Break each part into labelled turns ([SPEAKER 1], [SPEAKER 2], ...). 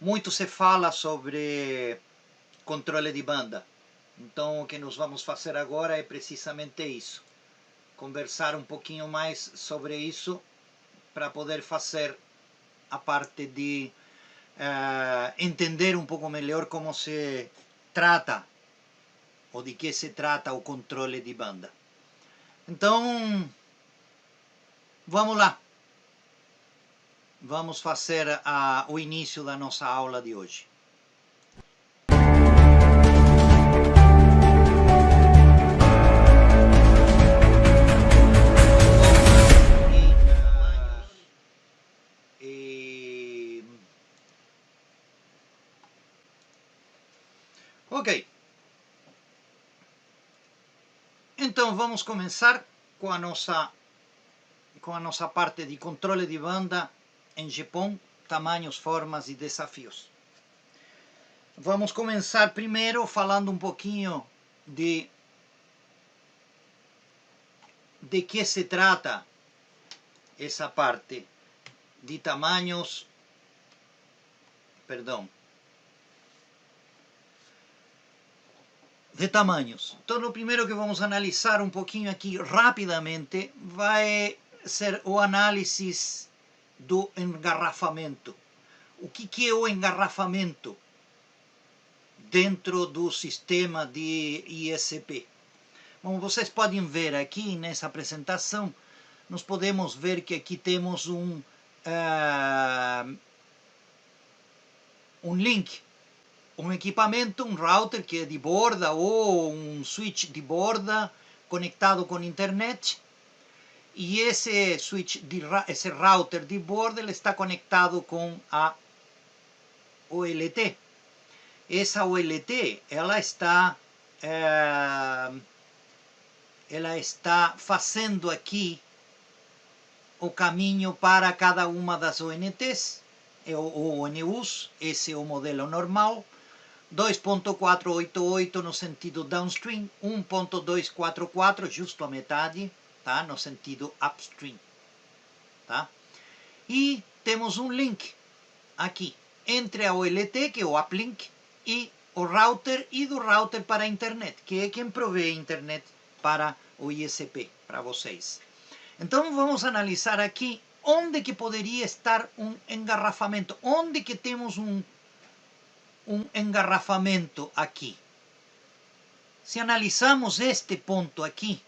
[SPEAKER 1] muito se fala sobre controle de banda. Então o que nós vamos fazer agora é precisamente isso. Conversar um pouquinho mais sobre isso para poder fazer a parte de entender um pouco melhor como se trata ou de que se trata o controle de banda. Então, vamos lá. Vamos fazer o início da nossa aula de hoje. Ok. Então vamos começar com a nossa parte de controle de banda em GPON, tamanhos, formas e desafios. Vamos começar primeiro falando um pouquinho de que se trata essa parte de tamanhos, de tamanhos. Então, o primeiro que vamos analisar um pouquinho aqui rapidamente vai ser o análise do engarrafamento. O que é o engarrafamento dentro do sistema de ISP? Como vocês podem ver aqui nessa apresentação, nós podemos ver que aqui temos um link, um equipamento, um router que é de borda ou um switch de borda conectado com internet, e esse esse router de borda ele está conectado com a OLT. Essa OLT ela está fazendo aqui o caminho para cada uma das ONTs, ou ONUs. Esse é o modelo normal. 2.488 no sentido downstream, 1.244 justo a metade, tá? No sentido upstream, tá? E temos um link aqui entre a OLT, que é o uplink, e o router, e do router para a internet, que é quem provê a internet para o ISP, para vocês. Então vamos analisar aqui onde que poderia estar um engarrafamento, onde que temos um engarrafamento aqui. Se analisamos este ponto aqui,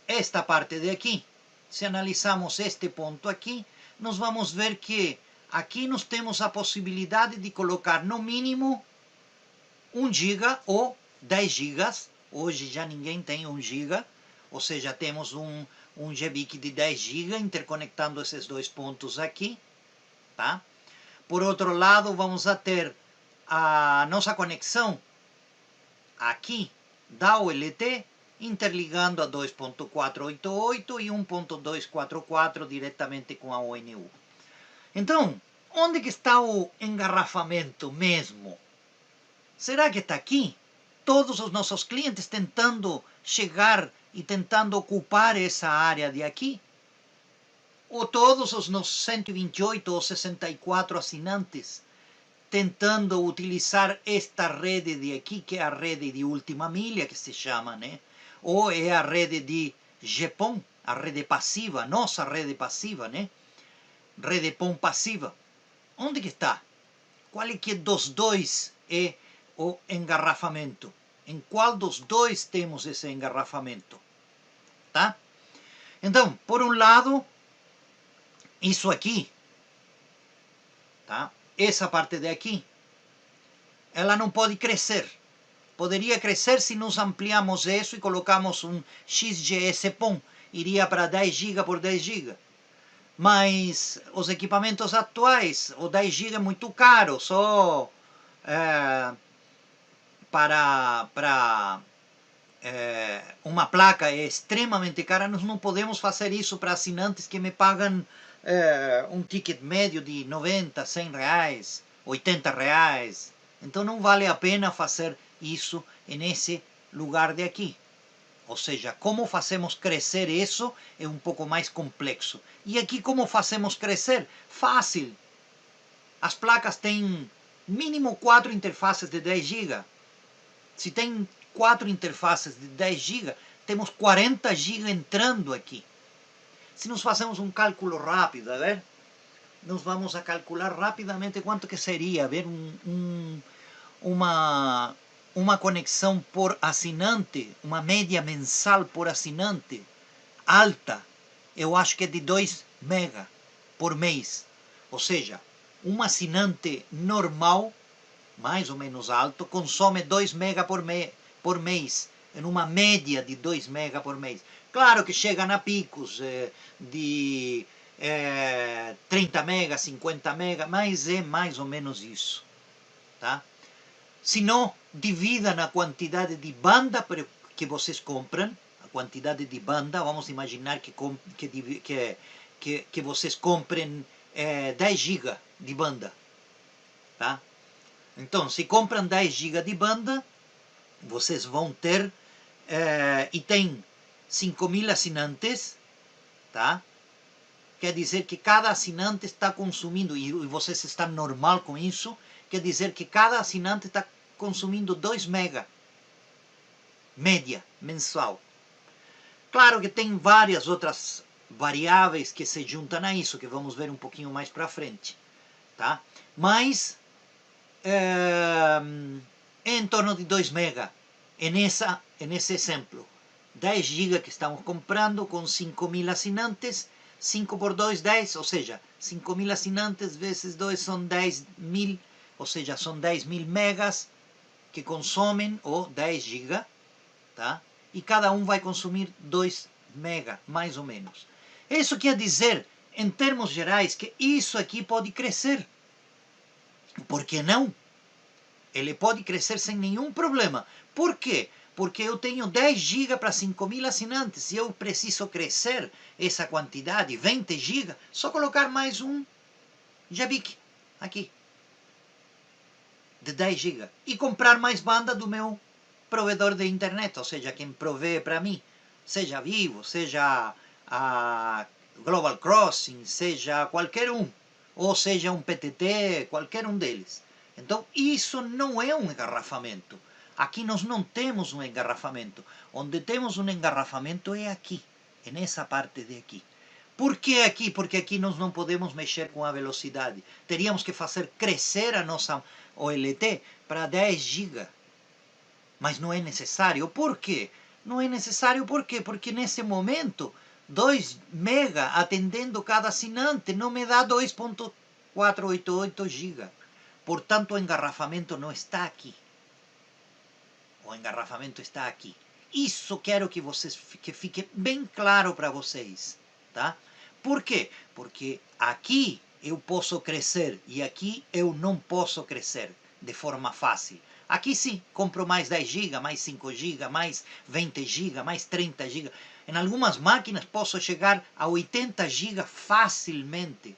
[SPEAKER 1] esta parte de aqui, se analisamos este ponto aqui, nós vamos ver que aqui nós temos a possibilidade de colocar no mínimo 1 GB ou 10 GB. Hoje já ninguém tem 1 GB, ou seja, temos um GBIC de 10 GB interconectando esses dois pontos aqui, tá? Por outro lado, vamos a ter a nossa conexão aqui da OLT interligando a 2.488 e 1.244 diretamente com a ONU. Então, onde que está o engarrafamento mesmo? Será que está aqui? Todos os nossos clientes tentando chegar e tentando ocupar essa área de aqui? Ou todos os nossos 128 ou 64 assinantes tentando utilizar esta rede de aqui, que é a rede de última milha, que se chama, né? Ou é a rede de GPON, a rede passiva, nossa rede passiva, né? Rede PON passiva. Onde que está? Qual é que dos dois é o engarrafamento? Em qual dos dois temos esse engarrafamento? Tá? Então, por um lado, isso aqui, tá? Essa parte de aqui, ela não pode crescer. Poderia crescer se nós ampliamos isso e colocamos um XGS PON. Iria para 10 GB por 10 GB. Mas os equipamentos atuais, o 10 GB é muito caro, só uma placa é extremamente cara. Nós não podemos fazer isso para assinantes que me pagam um ticket médio de 90, 100 reais, 80 reais. Então não vale a pena fazer isso nesse lugar de aqui. Ou seja, como fazemos crescer isso é um pouco mais complexo. E aqui como fazemos crescer? Fácil. As placas têm mínimo 4 interfaces de 10 GB. Se tem 4 interfaces de 10 GB, temos 40 GB entrando aqui. Se nós fazemos um cálculo rápido, a ver? Nós vamos a calcular rapidamente quanto que seria ver uma conexão por assinante, uma média mensal por assinante alta. Eu acho que é de 2 mega por mês. Ou seja, um assinante normal, mais ou menos alto, consome 2 mega por mês, em uma média de 2 mega por mês. Claro que chegam a picos de 30 mega, 50 mega, mas é mais ou menos isso. Tá? Se não, divida na quantidade de banda que vocês compram, a quantidade de banda, vamos imaginar que vocês comprem 10 GB de banda. Tá? Então, se compram 10 GB de banda, vocês vão ter, e tem 5.000 assinantes, tá? Quer dizer que cada assinante está consumindo, e vocês estão normal com isso, quer dizer que cada assinante está consumindo 2 mega, média, mensal. Claro que tem várias outras variáveis que se juntam a isso, que vamos ver um pouquinho mais para frente, tá? Mas é em torno de 2 mega, nesse exemplo. 10 GB que estamos comprando com 5.000 assinantes, 5 por 2, 10, ou seja, 5.000 assinantes vezes 2 são 10.000, ou seja, são 10.000 megas que consomem, ou 10 GB, tá? E cada um vai consumir 2 mega, mais ou menos. Isso quer dizer, em termos gerais, que isso aqui pode crescer. Por que não? Ele pode crescer sem nenhum problema. Por quê? Porque eu tenho 10 GB para 5.000 assinantes e eu preciso crescer essa quantidade, 20 GB, só colocar mais um Jabic aqui, de 10 GB, e comprar mais banda do meu provedor de internet, ou seja, quem provee para mim, seja Vivo, seja a Global Crossing, seja qualquer um, ou seja um PTT, qualquer um deles. Então, isso não é um engarrafamento. Aqui nós não temos um engarrafamento. Onde temos um engarrafamento é aqui, nessa parte de aqui. Por que aqui? Porque aqui nós não podemos mexer com a velocidade. Teríamos que fazer crescer a nossa OLT para 10 GB. Mas não é necessário. Por quê? Não é necessário por quê? Porque nesse momento 2 mega atendendo cada assinante não me dá 2.488 GB. Portanto, o engarrafamento não está aqui. O engarrafamento está aqui. Isso quero que fique bem claro para vocês, tá? Por quê? Porque aqui eu posso crescer e aqui eu não posso crescer de forma fácil. Aqui sim, compro mais 10 GB, mais 5 GB, mais 20 GB, mais 30 GB. Em algumas máquinas posso chegar a 80 GB facilmente.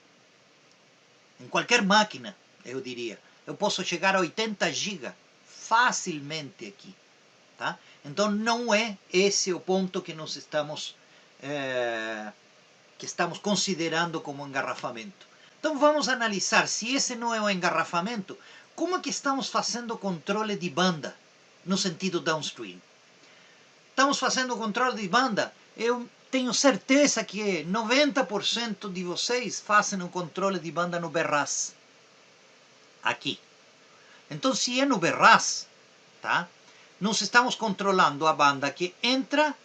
[SPEAKER 1] Em qualquer máquina, eu diria. Eu posso chegar a 80 GB facilmente aqui. Tá? Então não é esse o ponto que nós estamos considerando como engarrafamento. Então vamos analisar se esse não é o engarrafamento, como é que estamos fazendo controle de banda no sentido downstream. Estamos fazendo controle de banda, eu tenho certeza que 90% de vocês fazem o controle de banda no Berraz. Aqui. Então se é no Berraz, tá? Nós estamos controlando a banda que entra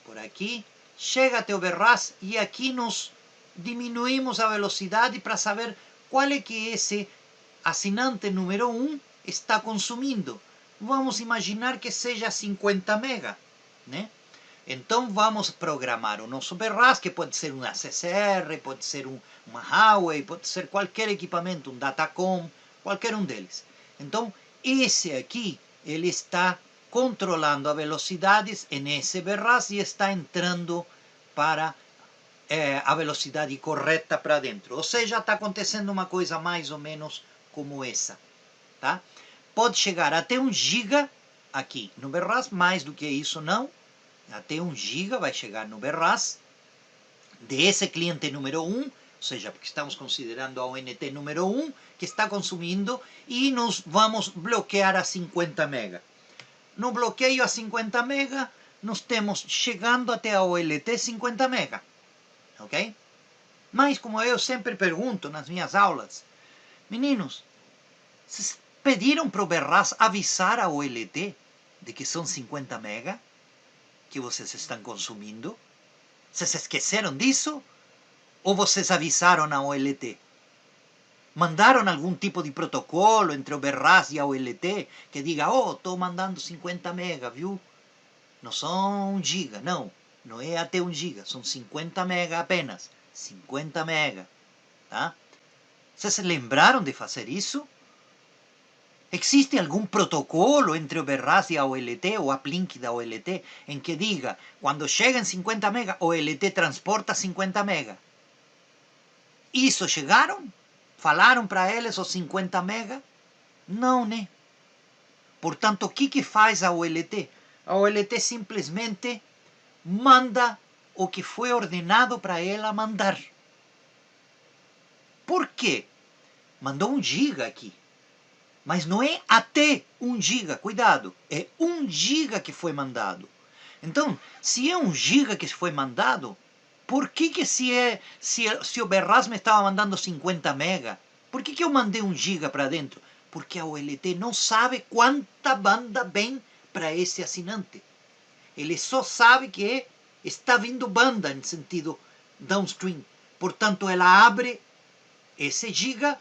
[SPEAKER 1] por aqui, chega até o Berraz e aqui nós diminuímos a velocidade para saber qual é que esse assinante número 1 está consumindo. Vamos imaginar que seja 50 mega, né? Então vamos programar o nosso Berraz, que pode ser uma CCR, pode ser uma Huawei, pode ser qualquer equipamento, um Datacom, qualquer um deles. Então esse aqui, ele está controlando as velocidades nesse Berraz e está entrando para a velocidade correta para dentro. Ou seja, está acontecendo uma coisa mais ou menos como essa. Tá? Pode chegar até 1 GB aqui no Berraz, mais do que isso não. Até 1 giga vai chegar no Berraz desse cliente número 1, ou seja, porque estamos considerando a ONT número 1, que está consumindo, e nos vamos bloquear a 50 mega. No bloqueio a 50 mega, nós temos chegando até a OLT 50 mega, ok? Mas, como eu sempre pergunto nas minhas aulas, meninos, vocês pediram para o Berraz avisar a OLT de que são 50 mega que vocês estão consumindo? Vocês esqueceram disso? Ou vocês avisaram a OLT? Mandaram algum tipo de protocolo entre o Berraz e a OLT que diga, oh, estou mandando 50 mega, viu? Não são 1 giga, não. Não é até 1 giga, são 50 mega apenas. 50 mega, tá? Vocês se lembraram de fazer isso? Existe algum protocolo entre o Berraz e a OLT, o uplink da OLT, em que diga, quando chega em 50 mega, a OLT transporta 50 mega? Isso chegaram? Falaram para eles os 50 mega? Não, né? Portanto, o que faz a OLT? A OLT simplesmente manda o que foi ordenado para ela mandar. Por quê? Mandou 1 giga aqui. Mas não é até 1 giga, cuidado, é 1 giga que foi mandado. Então, se é 1 giga que foi mandado, por que se o Berraz me estava mandando 50 mega, por que eu mandei 1 giga para dentro? Porque a OLT não sabe quanta banda vem para esse assinante. Ele só sabe que está vindo banda em sentido downstream. Portanto, ela abre esse giga.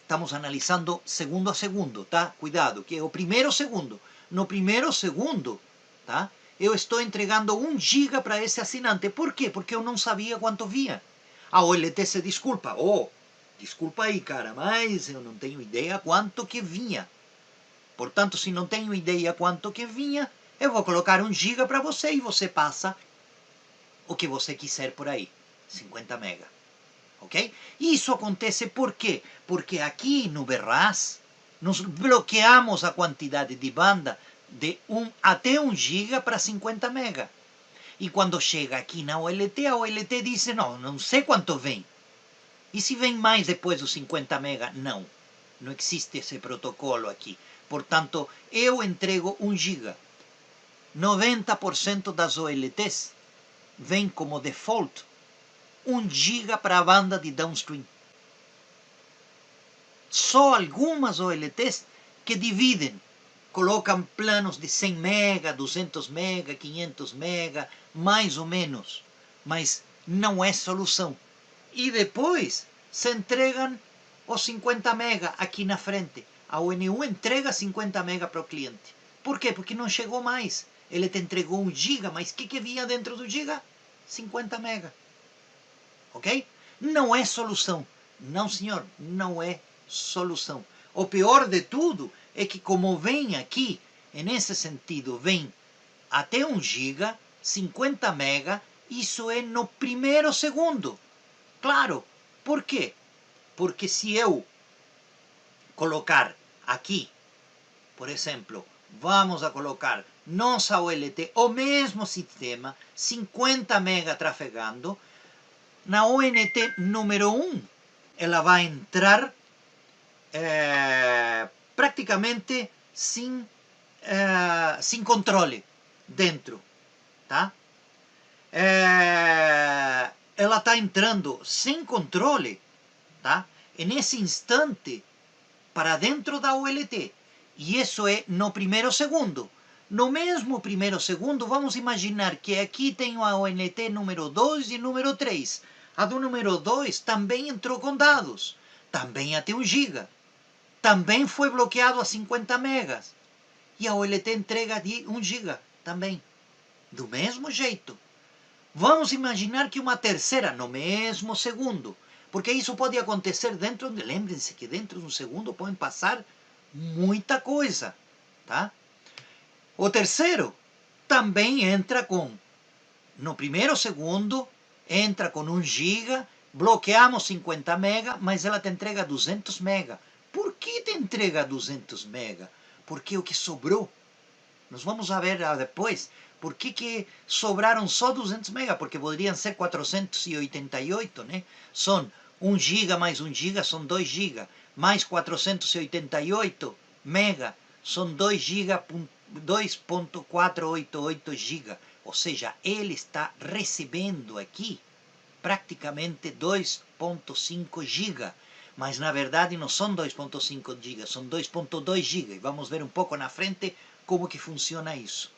[SPEAKER 1] Estamos analisando segundo a segundo, tá? Cuidado, que é o primeiro segundo. No primeiro segundo, tá? Eu estou entregando 1 giga para esse assinante. Por quê? Porque eu não sabia quanto vinha. A OLT se desculpa. Oh, desculpa aí, cara, mas eu não tenho ideia quanto que vinha. Portanto, se não tenho ideia quanto que vinha, eu vou colocar 1 giga para você e você passa o que você quiser por aí. 50 mega. Ok? Isso acontece por quê? Porque aqui no Berraz, nós bloqueamos a quantidade de banda de até 1 giga para 50 mega. E quando chega aqui na OLT, a OLT diz, não sei quanto vem. E se vem mais depois dos 50 mega? Não. Não existe esse protocolo aqui. Portanto, eu entrego 1 giga. 90% das OLTs vem como default 1 giga para a banda de downstream. Só algumas OLTs que dividem, colocam planos de 100 mega, 200 mega, 500 mega, mais ou menos, mas não é solução. E depois se entregam os 50 mega aqui na frente. A ONU entrega 50 mega para o cliente. Por quê? Porque não chegou mais. Ele te entregou 1 giga, mas o que vinha dentro do giga? 50 mega. Ok? Não é solução. Não, senhor, não é solução. O pior de tudo é que, como vem aqui, nesse sentido, vem até 1 giga, 50 mega, isso é no primeiro segundo. Claro. Por quê? Porque se eu colocar aqui, por exemplo, vamos a colocar nossa OLT, o mesmo sistema, 50 mega trafegando, na ONT número 1, ela vai entrar praticamente sem controle dentro, tá? Ela está entrando sem controle, tá? E nesse instante, para dentro da OLT. E isso é no primeiro segundo. No mesmo primeiro segundo, vamos imaginar que aqui tenho a ONT número 2 e número 3. A do número 2 também entrou com dados. Também até 1 giga. Também foi bloqueado a 50 megas. E a OLT entrega de 1 giga também. Do mesmo jeito. Vamos imaginar que uma terceira, no mesmo segundo. Porque isso pode acontecer dentro, lembrem-se que dentro de um segundo pode passar muita coisa, tá? O terceiro também entra no primeiro segundo, entra com 1 giga, bloqueamos 50 mega, mas ela te entrega 200 mega. Por que te entrega 200 mega? Porque o que sobrou, nós vamos ver depois, Por que sobraram só 200 mega? Porque poderiam ser 488, né? São 1 giga mais 1 giga são 2 giga, mais 488 mega são 2 giga, 2.488 giga. Ou seja, ele está recebendo aqui praticamente 2.5 giga. Mas na verdade não são 2.5 giga, são 2.2 giga. E vamos ver um pouco na frente como que funciona isso.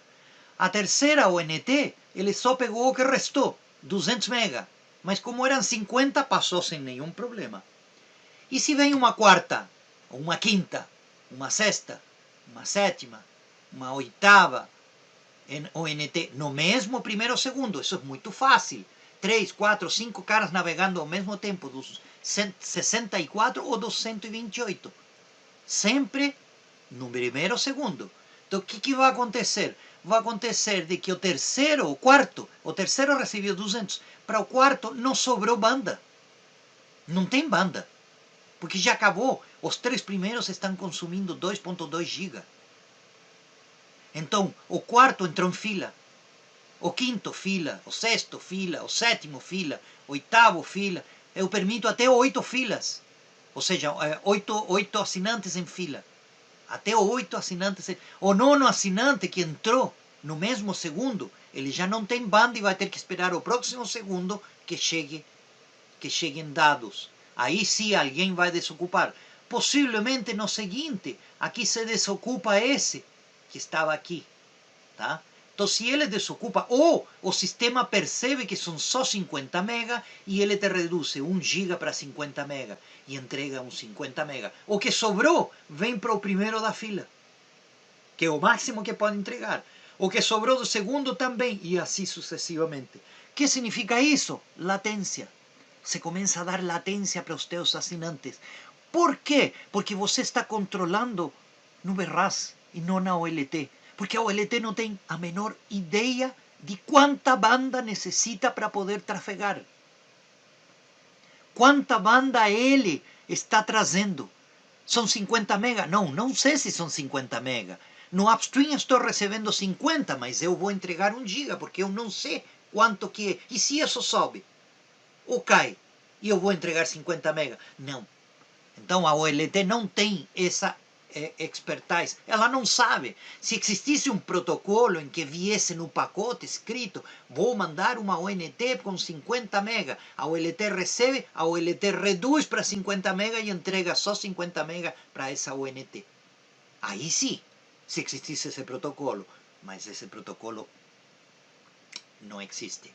[SPEAKER 1] A terceira ONT, ele só pegou o que restou, 200 mega. Mas como eram 50, passou sem nenhum problema. E se vem uma quarta, uma quinta, uma sexta, uma sétima, uma oitava ONT no mesmo primeiro ou segundo, isso é muito fácil. 3, 4, 5 caras navegando ao mesmo tempo, dos 64 ou dos 128. Sempre no primeiro ou segundo. Então o que vai acontecer? Vai acontecer de que o terceiro recebeu 200, para o quarto não sobrou banda. Não tem banda. Porque já acabou. Os 3 primeiros estão consumindo 2.2 giga. Então, o quarto entrou em fila. O quinto fila, o sexto fila, o sétimo fila, o oitavo fila. Eu permito até 8 filas. Ou seja, 8 assinantes em fila. Até 8 assinantes. O nono assinante que entrou no mesmo segundo, ele já não tem banda e vai ter que esperar o próximo segundo que cheguem dados. Aí sim alguém vai desocupar. Possivelmente no seguinte, aqui se desocupa esse que estava aqui. Tá? Então, se ele desocupa, ou o sistema percebe que são só 50 mega e ele te reduz 1 giga para 50 mega e entrega uns 50 mega. O que sobrou vem para o primeiro da fila, que é o máximo que pode entregar. O que sobrou do segundo também, e assim sucessivamente. O que significa isso? Latência. Você começa a dar latência para os teus assinantes. Por quê? Porque você está controlando no Verras e não na OLT. Porque a OLT não tem a menor ideia de quanta banda necessita para poder trafegar. Quanta banda ele está trazendo. São 50 mega? Não sei se são 50 mega. No upstream estou recebendo 50, mas eu vou entregar 1 giga, porque eu não sei quanto que é. E se isso sobe? Ou cai? E eu vou entregar 50 mega? Não. Então a OLT não tem essa expertise. Ela não sabe. Se existisse um protocolo em que viesse no pacote escrito, vou mandar uma ONT com 50 mega, a OLT recebe, a OLT reduz para 50 mega e entrega só 50 mega para essa ONT. Aí sim, se existisse esse protocolo. Mas esse protocolo não existe.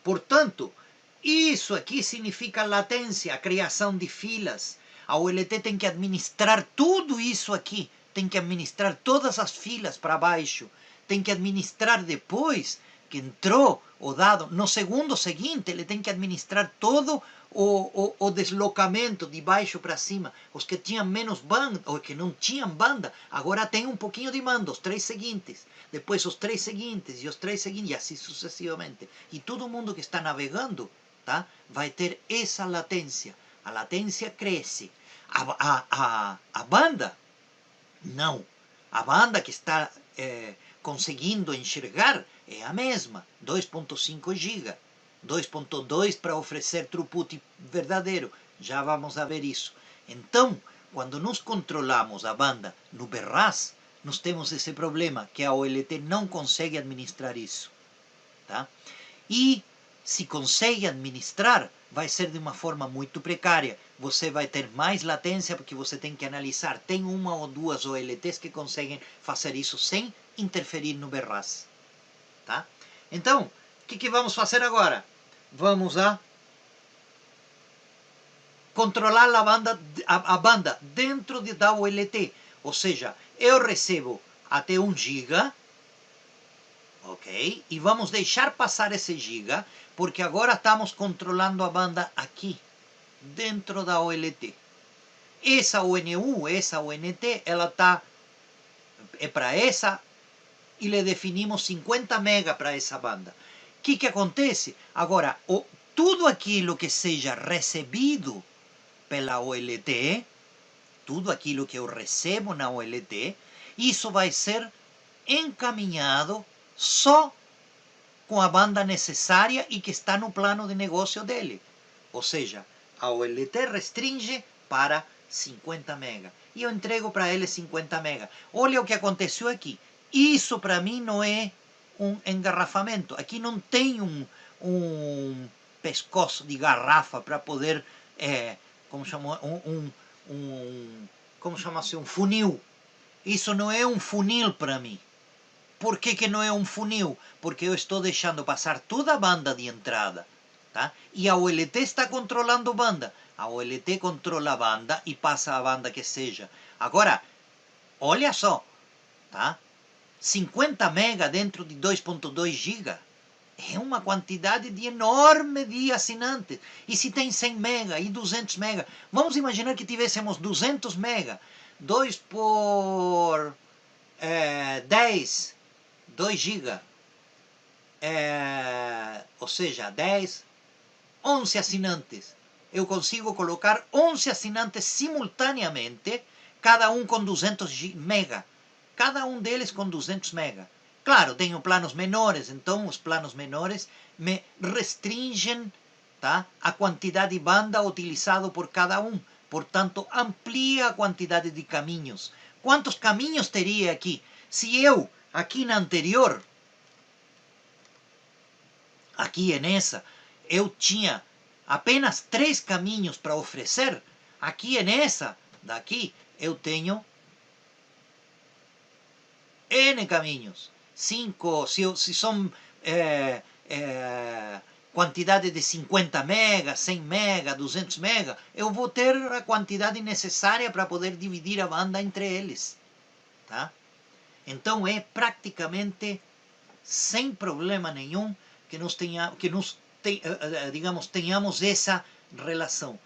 [SPEAKER 1] Portanto, isso aqui significa latência, a criação de filas. A OLT tem que administrar tudo isso aqui, tem que administrar todas as filas para baixo, tem que administrar depois que entrou o dado. No segundo seguinte, ele tem que administrar todo o deslocamento de baixo para cima. Os que tinham menos banda, ou que não tinham banda, agora tem um pouquinho de banda, os 3 seguintes. Depois os 3 seguintes, e os 3 seguintes, e assim sucessivamente. E todo mundo que está navegando, tá, vai ter essa latência. A latência cresce. A banda, não. A banda que está conseguindo enxergar é a mesma, 2.5 giga. 2.2 para oferecer throughput verdadeiro. Já vamos a ver isso. Então, quando nós controlamos a banda no Verras, nós temos esse problema, que a OLT não consegue administrar isso. Tá? E se consegue administrar, vai ser de uma forma muito precária. Você vai ter mais latência porque você tem que analisar. Tem uma ou duas OLTs que conseguem fazer isso sem interferir no Verras. Tá? Então, o que vamos fazer agora? Vamos a controlar a banda dentro da OLT. Ou seja, eu recebo até 1 giga, ok? E vamos deixar passar esse giga, porque agora estamos controlando a banda aqui, dentro da OLT. Essa ONU, essa ONT, ela está é para essa, e lhe definimos 50 mega para essa banda. O que acontece? Agora, tudo aquilo que seja recebido pela OLT, tudo aquilo que eu recebo na OLT, isso vai ser encaminhado só com a banda necessária e que está no plano de negócio dele. Ou seja, a OLT restringe para 50 mega. E eu entrego para ele 50 mega. Olha o que aconteceu aqui. Isso para mim não é um engarrafamento. Aqui não tem um pescoço de garrafa para poder, como chama, como chama-se, um funil. Isso não é um funil para mim. Por que não é um funil? Porque eu estou deixando passar toda a banda de entrada. Tá? E a OLT está controlando a banda. A OLT controla a banda e passa a banda que seja. Agora, olha só. Tá? 50 mega dentro de 2.2 GB. É uma quantidade enorme de assinantes. E se tem 100 mega e 200 mega? Vamos imaginar que tivéssemos 200 mega. 2 por 10. 2 GB. Ou seja, 10, 11 assinantes. Eu consigo colocar 11 assinantes simultaneamente, cada um com 200 mega. Cada um deles com 200 mega. Claro, tenho planos menores, então os planos menores me restringem, tá, a quantidade de banda utilizado por cada um. Portanto, amplia a quantidade de caminhos. Quantos caminhos teria aqui? Se eu, aqui na anterior, aqui nessa, eu tinha apenas 3 caminhos para oferecer, aqui nessa, daqui, eu tenho N caminhos. 5, se são quantidade de 50 mega, 100 mega, 200 mega, eu vou ter a quantidade necessária para poder dividir a banda entre eles. Tá? Então é praticamente sem problema nenhum que nós tenhamos essa relação.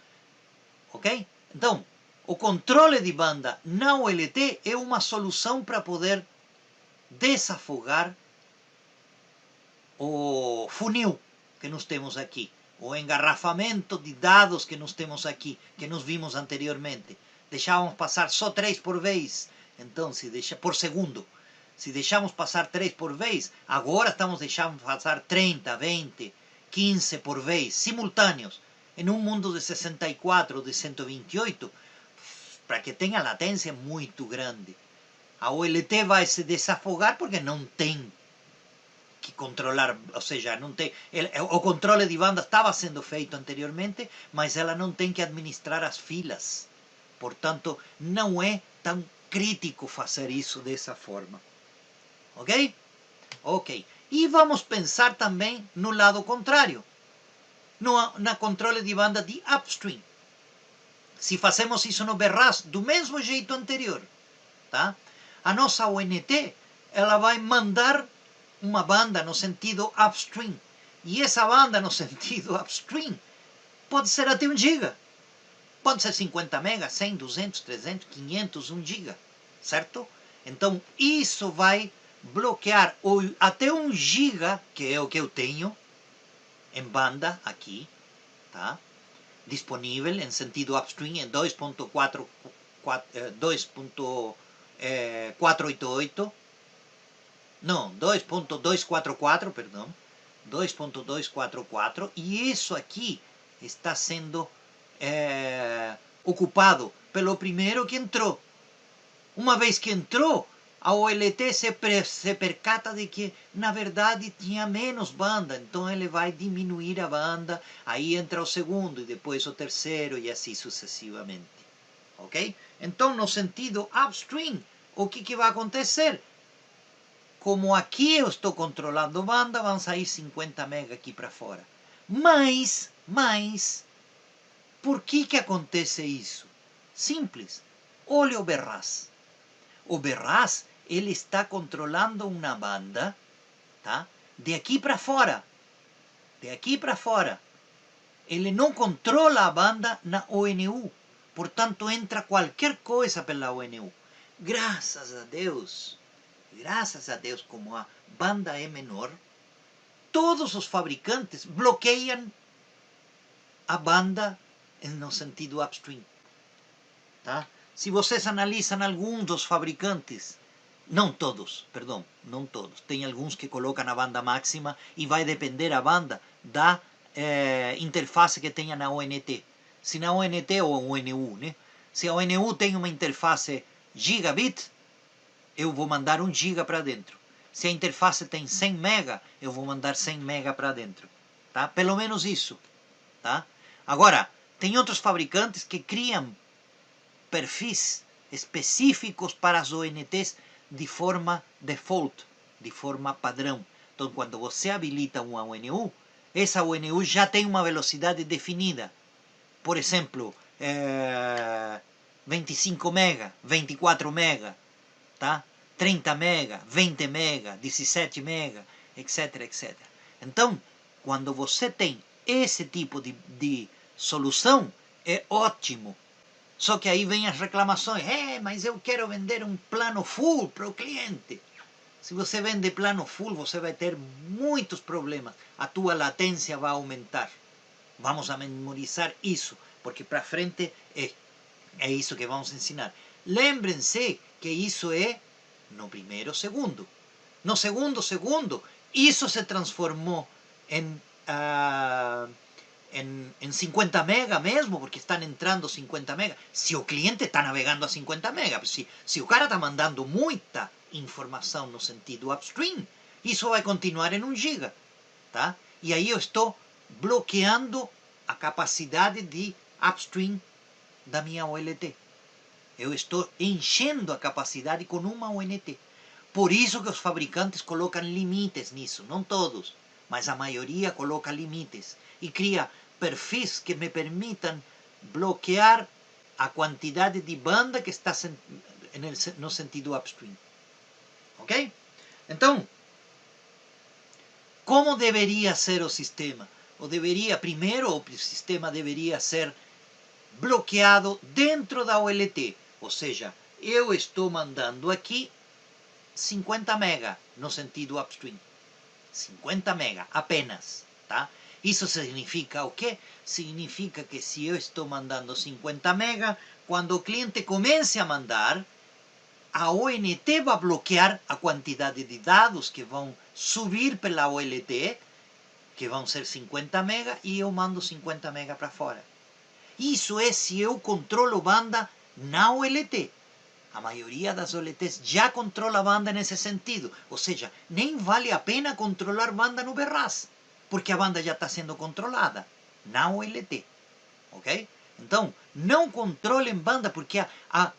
[SPEAKER 1] Ok? Então, o controle de banda na OLT é uma solução para poder desafogar o funil que nós temos aqui, o engarrafamento de dados que nós temos aqui, que nós vimos anteriormente. Deixávamos passar só 3 por vez, então, por segundo. Se deixamos passar 3 por vez, agora estamos deixando passar 30, 20, 15 por vez, simultâneos. Em um mundo de 64 ou de 128, para que tenha latência muito grande. A OLT vai se desafogar porque não tem que controlar, ou seja, não tem, o controle de banda estava sendo feito anteriormente, mas ela não tem que administrar as filas. Portanto, não é tão crítico fazer isso dessa forma. Ok? Ok. E vamos pensar também no lado contrário, na controle de banda de upstream. Se fazemos isso no BRAS do mesmo jeito anterior, tá? A nossa ONT, ela vai mandar uma banda no sentido upstream. E essa banda no sentido upstream pode ser até 1 giga. Pode ser 50 mega, 100, 200, 300, 500, 1 giga. Certo? Então, isso vai bloquear até 1 giga, que é o que eu tenho em banda aqui, tá? Disponível em sentido upstream em 2.488, não, 2.244, perdão, 2.244, e isso aqui está sendo ocupado pelo primeiro que entrou. Uma vez que entrou, a OLT se percata de que, na verdade, tinha menos banda, então ele vai diminuir a banda, aí entra o segundo, e depois o terceiro, e assim sucessivamente. Ok? Então, no sentido upstream, o que vai acontecer? Como aqui eu estou controlando banda, vão sair 50 mega aqui para fora. Mas, por que acontece isso? Simples. Olha o BRAS. O BRAS, ele está controlando uma banda, tá? De aqui para fora. De aqui para fora. Ele não controla a banda na ONU. Portanto, entra qualquer coisa pela ONU. Graças a Deus, como a banda é menor, todos os fabricantes bloqueiam a banda no sentido upstream. Tá? Se vocês analisam alguns dos fabricantes Não todos, perdão, não todos. Tem alguns que colocam a banda máxima e vai depender a banda da interface que tenha na ONT. Se na ONT ou ONU, né? Se a ONU tem uma interface gigabit, eu vou mandar 1 giga para dentro. Se a interface tem 100 mega, eu vou mandar 100 mega para dentro. Tá? Pelo menos isso. Tá? Agora, tem outros fabricantes que criam perfis específicos para as ONTs de forma default, de forma padrão. Então, quando você habilita uma ONU, essa ONU já tem uma velocidade definida. Por exemplo, 25 mega, 24 mega, tá? 30 mega, 20 mega, 17 mega, etc, etc. Então, quando você tem esse tipo de solução, é ótimo. Só que aí vem as reclamações. Mas eu quero vender um plano full para o cliente. Se você vende plano full, você vai ter muitos problemas. A tua latência vai aumentar. Vamos a memorizar isso, porque para frente é isso que vamos ensinar. Lembrem-se que isso é no primeiro segundo. No segundo, isso se transformou em... en 50 mega mesmo, porque estão entrando 50 mega. Se o cliente está navegando a 50 mega, se o cara está mandando muita informação no sentido upstream, isso vai continuar em 1 giga. Tá? E aí eu estou bloqueando a capacidade de upstream da minha OLT. Eu estou enchendo a capacidade com uma ONT. Por isso que os fabricantes colocam limites nisso. Não todos, mas a maioria coloca limites. E cria perfis que me permitam bloquear a quantidade de banda que está no sentido upstream. Ok? Então, como deveria ser o sistema? Primeiro, o sistema deveria ser bloqueado dentro da OLT. Ou seja, eu estou mandando aqui 50 mega no sentido upstream. 50 mega apenas, tá? Isso significa o quê? Significa que se eu estou mandando 50 mega, quando o cliente comece a mandar, a ONT vai bloquear a quantidade de dados que vão subir pela OLT, que vão ser 50 mega, e eu mando 50 mega para fora. Isso é se eu controlo banda na OLT. A maioria das OLTs já controla banda nesse sentido. Ou seja, nem vale a pena controlar banda no BRAS, porque a banda já está sendo controlada na OLT. Ok? Então, não controlem banda, porque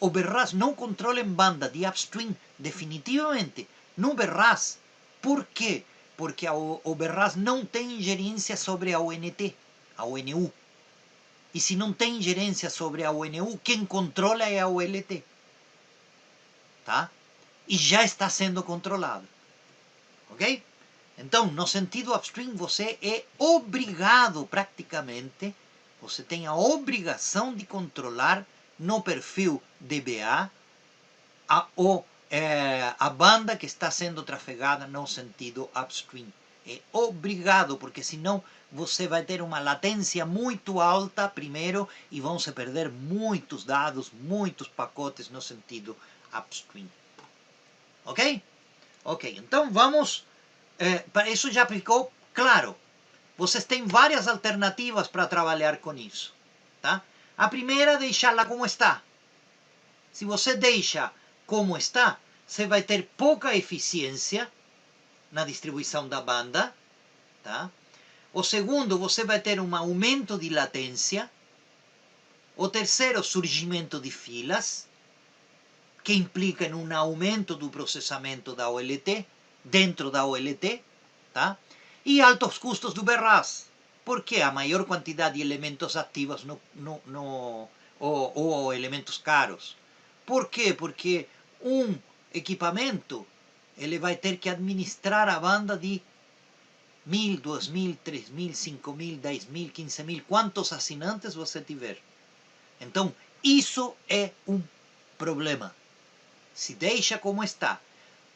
[SPEAKER 1] o BRAS não controla banda de upstream definitivamente no BRAS. Por quê? Porque o BRAS não tem ingerência sobre a ONT, a ONU. E se não tem ingerência sobre a ONU, quem controla é a OLT. Tá? E já está sendo controlado. Ok? Então, no sentido upstream, você é obrigado praticamente, você tem a obrigação de controlar no perfil DBA a banda que está sendo trafegada no sentido upstream. É obrigado, porque senão você vai ter uma latência muito alta primeiro e vão se perder muitos dados, muitos pacotes no sentido upstream. Ok? Ok, então vamos... isso já ficou claro. Vocês têm várias alternativas para trabalhar com isso. Tá? A primeira é deixá-la como está. Se você deixa como está, você vai ter pouca eficiência na distribuição da banda. Tá? O segundo, você vai ter um aumento de latência. O terceiro, surgimento de filas, que implica em um aumento do processamento da OLT, dentro da OLT, tá? E altos custos do BRAS, porque a maior quantidade de elementos ativos ou elementos caros. Por quê? Porque um equipamento ele vai ter que administrar a banda de 1.000, 2.000, 3.000, 5.000, 10.000, 15.000, quantos assinantes você tiver. Então, isso é um problema. Se deixa como está.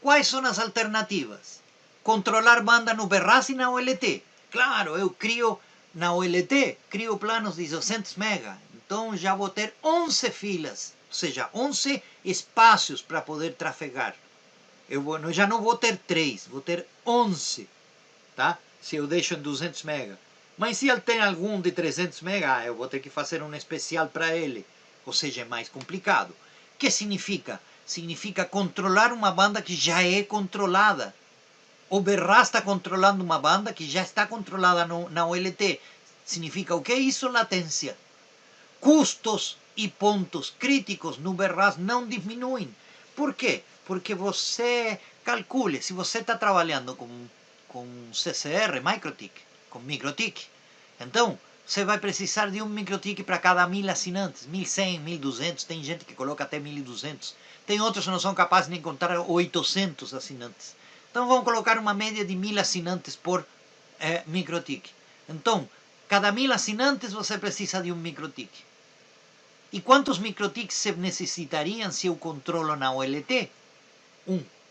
[SPEAKER 1] Quais são as alternativas? Controlar banda no BRAS e na OLT. Claro, eu crio na OLT, crio planos de 200 mega. Então já vou ter 11 filas, ou seja, 11 espaços para poder trafegar. eu já não vou ter 3, vou ter 11, tá? Se eu deixo em 200 MB. Mas se ele tem algum de 300 MB, eu vou ter que fazer um especial para ele. Ou seja, é mais complicado. O que significa? Significa controlar uma banda que já é controlada. O Berra está controlando uma banda que já está controlada na OLT. Significa o que é isso? Latência. Custos e pontos críticos no Berra não diminuem. Por quê? Porque você calcule, se você está trabalhando com CCR, com MikroTik, então você vai precisar de um MikroTik para cada 1000 assinantes, 1100, 1200, tem gente que coloca até 1200, tem outros que não são capazes de encontrar 800 assinantes. Então vamos colocar uma média de 1000 assinantes por MikroTik. Então, cada 1000 assinantes você precisa de um MikroTik. E quantos MikroTiks se necessitariam se eu controlo na OLT?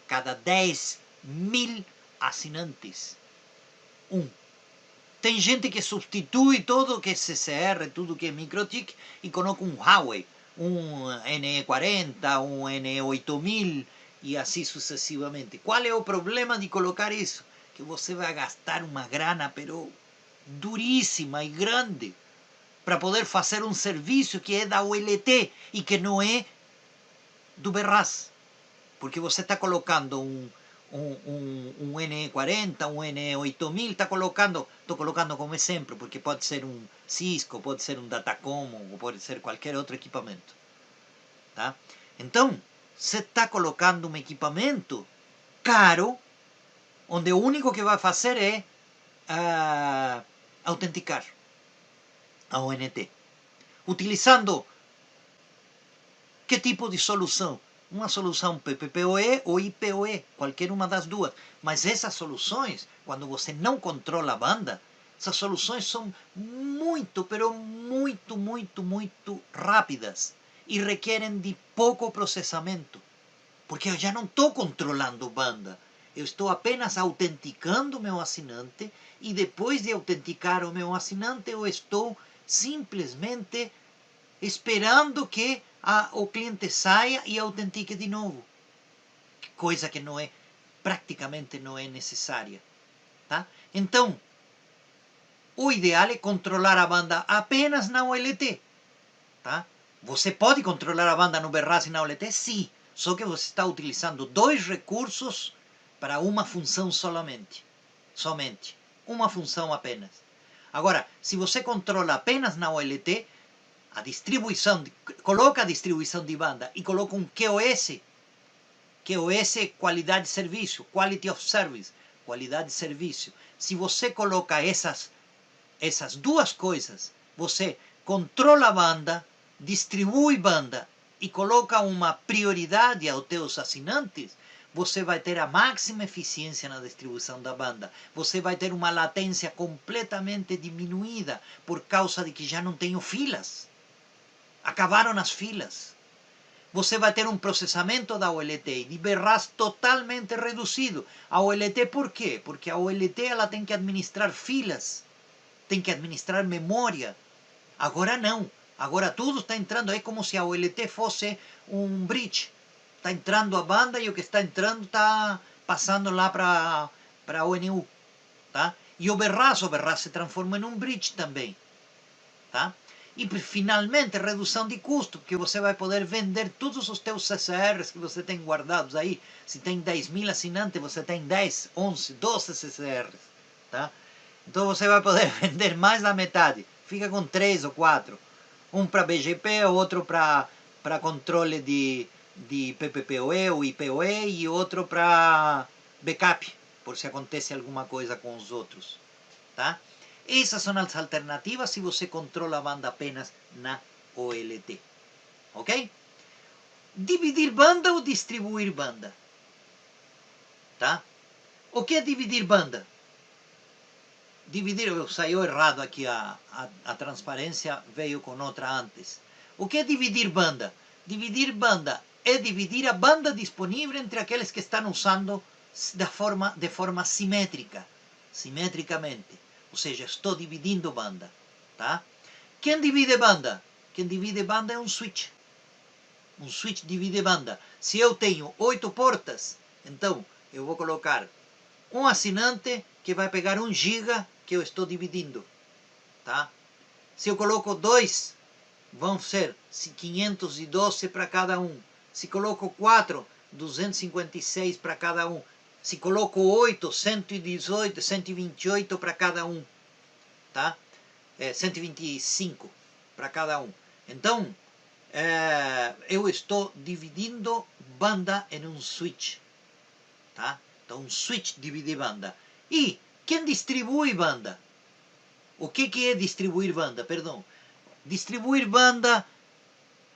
[SPEAKER 1] Cada 10.000 assinantes. Tem gente que substitui tudo que é CCR, tudo que é MikroTik e coloca um Huawei, um NE40, um NE8000 e assim sucessivamente. Qual é o problema de colocar isso? Que você vai gastar uma grana, pero duríssima e grande, para poder fazer um serviço que é da OLT e que não é do Berraz. Porque você está colocando um NE40, um NE8000, estou colocando como exemplo, porque pode ser um Cisco, pode ser um Datacom, ou pode ser qualquer outro equipamento. Tá? Então, você está colocando um equipamento caro, onde o único que vai fazer é autenticar a ONT. Utilizando que tipo de solução? Uma solução PPPoE ou IPoE, qualquer uma das duas. Mas essas soluções, quando você não controla a banda, essas soluções são muito, pero muito rápidas e requerem de pouco processamento. Porque eu já não estou controlando banda. Eu estou apenas autenticando o meu assinante e depois de autenticar o meu assinante, eu estou simplesmente esperando que o cliente saia e autentique de novo. Coisa que não é, praticamente não é necessária. Tá? Então, o ideal é controlar a banda apenas na OLT. Tá? Você pode controlar a banda no Berraz e na OLT? Sim. Só que você está utilizando dois recursos para uma função somente. Uma função apenas. Agora, se você controla apenas na OLT, a distribuição, coloca a distribuição de banda e coloca um QoS. QoS é qualidade de serviço, quality of service, qualidade de serviço. Se você coloca essas duas coisas, você controla a banda, distribui banda e coloca uma prioridade aos teus assinantes, você vai ter a máxima eficiência na distribuição da banda. Você vai ter uma latência completamente diminuída por causa de que já não tenho filas. Acabaram as filas. Você vai ter um processamento da OLT de Berraz totalmente reduzido. A OLT por quê? Porque a OLT ela tem que administrar filas, tem que administrar memória. Agora não. Agora tudo está entrando, é como se a OLT fosse um bridge. Está entrando a banda e o que está entrando está passando lá para a ONU. Tá? E o Berraz se transforma em um bridge também. Tá? E finalmente redução de custo, porque você vai poder vender todos os teus CCRs que você tem guardados aí. Se tem 10.000 assinantes, você tem 10, 11, 12 CCRs. Tá? Então você vai poder vender mais da metade. Fica com 3 ou 4. Um para BGP, outro para controle de PPPoE ou IPoE e outro para backup, por se acontece alguma coisa com os outros. Tá? Essas são as alternativas se você controla a banda apenas na OLT. Ok? Dividir banda ou distribuir banda? Tá? O que é dividir banda? Dividir, saiu errado aqui a transparência, veio com outra antes. O que é dividir banda? Dividir banda é dividir a banda disponível entre aqueles que estão usando de forma simétrica. Simetricamente. Ou seja, estou dividindo banda. Tá? Quem divide banda? Quem divide banda é um switch. Um switch divide banda. Se eu tenho 8 portas Então, eu vou colocar um assinante que vai pegar 1 giga que eu estou dividindo, tá? Se eu coloco 2, vão ser 512 para cada um. Se coloco 4, 256 para cada um. Se coloco 8, 118, 128 para cada um, tá? 125 para cada um. Então, eu estou dividindo banda em um switch, tá? Então, um switch divide banda. E quem distribui banda? O que é distribuir banda? Perdão. Distribuir banda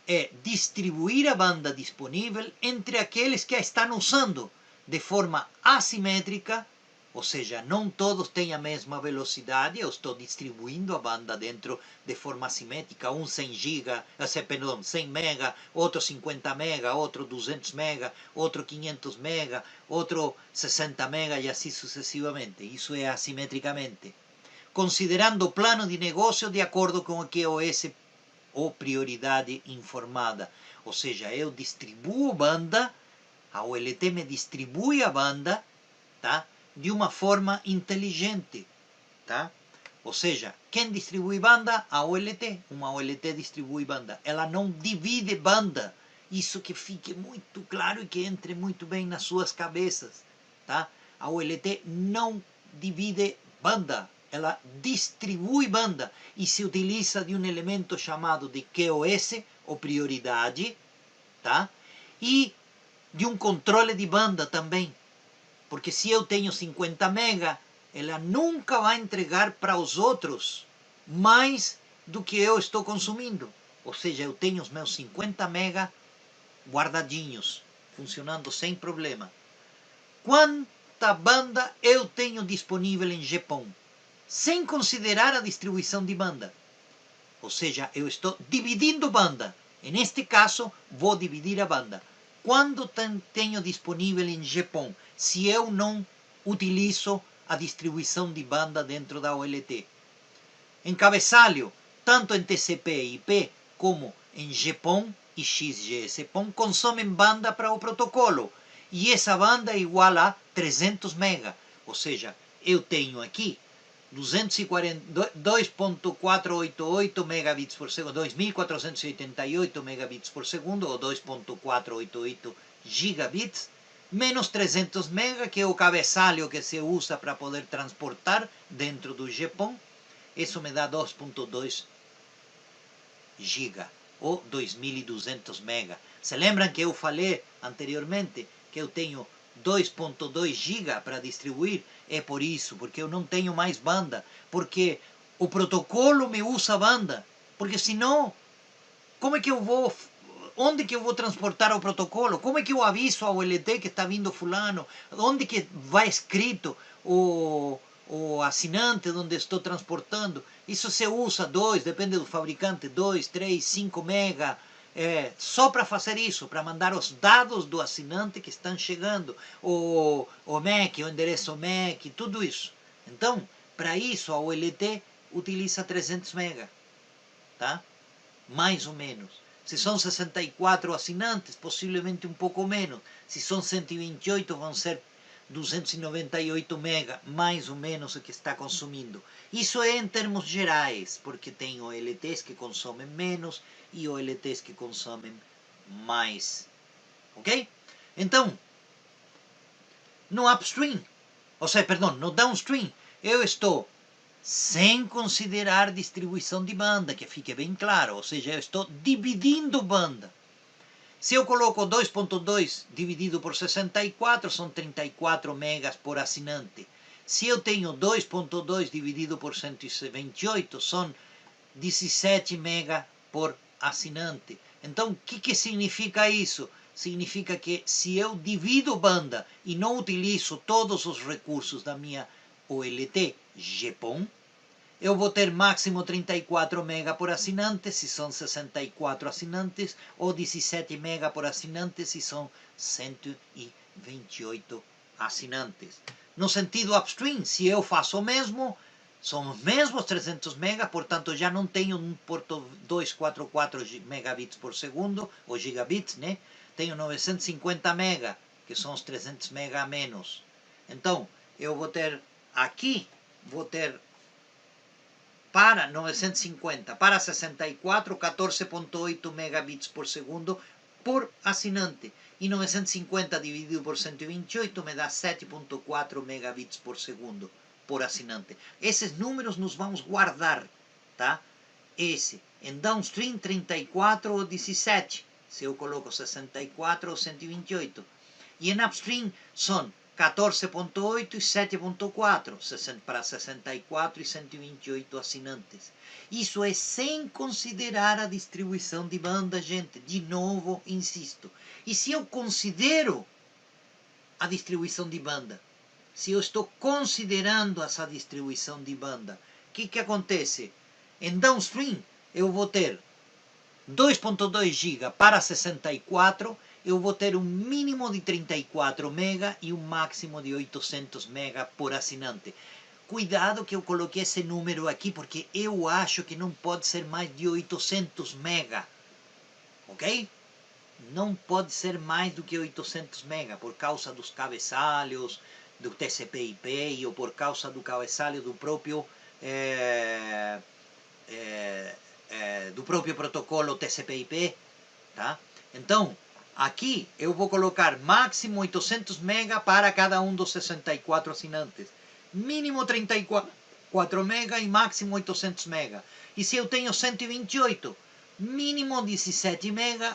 [SPEAKER 1] é distribuir a banda disponível entre aqueles que a estão usando de forma assimétrica, ou seja, não todos têm a mesma velocidade, eu estou distribuindo a banda dentro de forma assimétrica, um 100 giga, perdão, 100 mega, outro 50 mega, outro 200 mega, outro 500 mega, outro 60 mega e assim sucessivamente. Isso é assimetricamente. Considerando o plano de negócio de acordo com o QoS ou prioridade informada. Ou seja, eu distribuo banda, a OLT me distribui a banda, tá? De uma forma inteligente, tá? Ou seja, quem distribui banda? A OLT. Uma OLT distribui banda. Ela não divide banda. Isso que fique muito claro e que entre muito bem nas suas cabeças, tá? A OLT não divide banda. Ela distribui banda e se utiliza de um elemento chamado de QoS, ou prioridade, tá? E de um controle de banda também. Porque se eu tenho 50 mega, ela nunca vai entregar para os outros mais do que eu estou consumindo. Ou seja, eu tenho os meus 50 mega guardadinhos, funcionando sem problema. Quanta banda eu tenho disponível em GPON? Sem considerar a distribuição de banda. Ou seja, eu estou dividindo banda. Neste caso, vou dividir a banda. Quando tenho disponível em GPON, se eu não utilizo a distribuição de banda dentro da OLT? Em cabeçalho, tanto em TCP e IP como em GPON e XGS-PON consomem banda para o protocolo. E essa banda é igual a 300 mega. Ou seja, eu tenho aqui 2.488 megabits por segundo, 2.488 megabits por segundo, ou 2.488 gigabits, menos 300 mega, que é o cabeçalho que se usa para poder transportar dentro do GPON. Isso me dá 2.2 giga, ou 2.200 mega. Se lembram que eu falei anteriormente que eu tenho 2.2 giga para distribuir? É por isso, porque eu não tenho mais banda, porque o protocolo me usa banda, porque senão, como é que eu vou, onde que eu vou transportar o protocolo? Como é que eu aviso ao LT que está vindo fulano? Onde que vai escrito o assinante onde estou transportando? Isso se usa 2, depende do fabricante, 2, 3, 5 mega, só para fazer isso, para mandar os dados do assinante que estão chegando, o MAC, o endereço MAC, tudo isso. Então, para isso a OLT utiliza 300 mega, tá? Mais ou menos. Se são 64 assinantes, possivelmente um pouco menos. Se são 128, vão ser 298 mega, mais ou menos o que está consumindo. Isso é em termos gerais, porque tem OLTs que consomem menos e OLTs que consomem mais. Ok? Então, no upstream, ou seja, perdão, no downstream, eu estou sem considerar distribuição de banda, que fique bem claro, ou seja, eu estou dividindo banda. Se eu coloco 2.2 dividido por 64, são 34 megas por assinante. Se eu tenho 2.2 dividido por 128, são 17 megas por assinante. Então, o que significa isso? Significa que se eu divido banda e não utilizo todos os recursos da minha OLT GPON, eu vou ter máximo 34 mega por assinante, se são 64 assinantes, ou 17 mega por assinante, se são 128 assinantes. No sentido upstream, se eu faço o mesmo, são os mesmos 300 mega, portanto já não tenho um porto 244 megabits por segundo, ou gigabits, né? Tenho 950 mega, que são os 300 mega a menos. Então, eu vou ter aqui, vou ter para 950, para 64, 14.8 megabits por segundo por assinante. E 950 dividido por 128 me dá 7.4 megabits por segundo por assinante. Esses números nos vamos guardar, tá? Esse, em downstream 34 ou 17, se eu coloco 64 ou 128. E em upstream são 14.8 e 7.4 para 64 e 128 assinantes. Isso é sem considerar a distribuição de banda, gente. De novo, insisto. E se eu considero a distribuição de banda, se eu estou considerando essa distribuição de banda, o que acontece? Em downstream, eu vou ter 2.2 GB para 64, eu vou ter um mínimo de 34 MB e um máximo de 800 MB por assinante. Cuidado que eu coloquei esse número aqui, porque eu acho que não pode ser mais de 800 MB. Ok? Não pode ser mais do que 800 MB, por causa dos cabeçalhos do TCP/IP ou por causa do cabeçalho do próprio protocolo TCP/IP, tá? Então, aqui eu vou colocar máximo 800 MB para cada um dos 64 assinantes, mínimo 34 MB e máximo 800 MB. E se eu tenho 128, mínimo 17 MB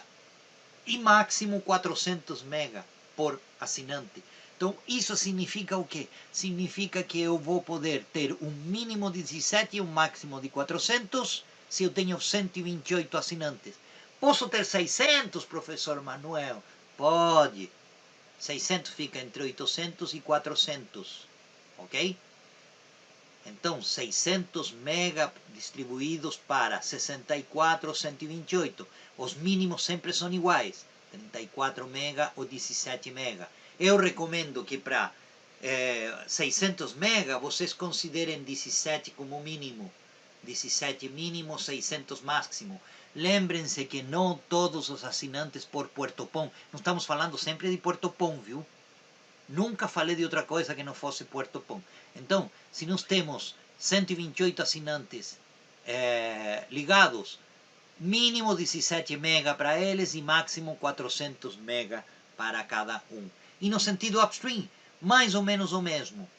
[SPEAKER 1] e máximo 400 MB por assinante. Então, isso significa o quê? Significa que eu vou poder ter um mínimo de 17 e um máximo de 400 se eu tenho 128 assinantes. Posso ter 600, professor Manuel? Pode. 600 fica entre 800 e 400. Ok? Então, 600 mega distribuídos para 64 ou 128. Os mínimos sempre são iguais. 34 mega ou 17 mega. Eu recomendo que para 600 mega vocês considerem 17 como mínimo. 17 mínimo, 600 máximo. Lembrem-se que não todos os assinantes por Puerto PON. Não estamos falando sempre de Puerto PON, viu? Nunca falei de outra coisa que não fosse Puerto PON. Então, se nós temos 128 assinantes ligados, mínimo 17 mega para eles e máximo 400 mega para cada um. E no sentido upstream, mais ou menos o mesmo.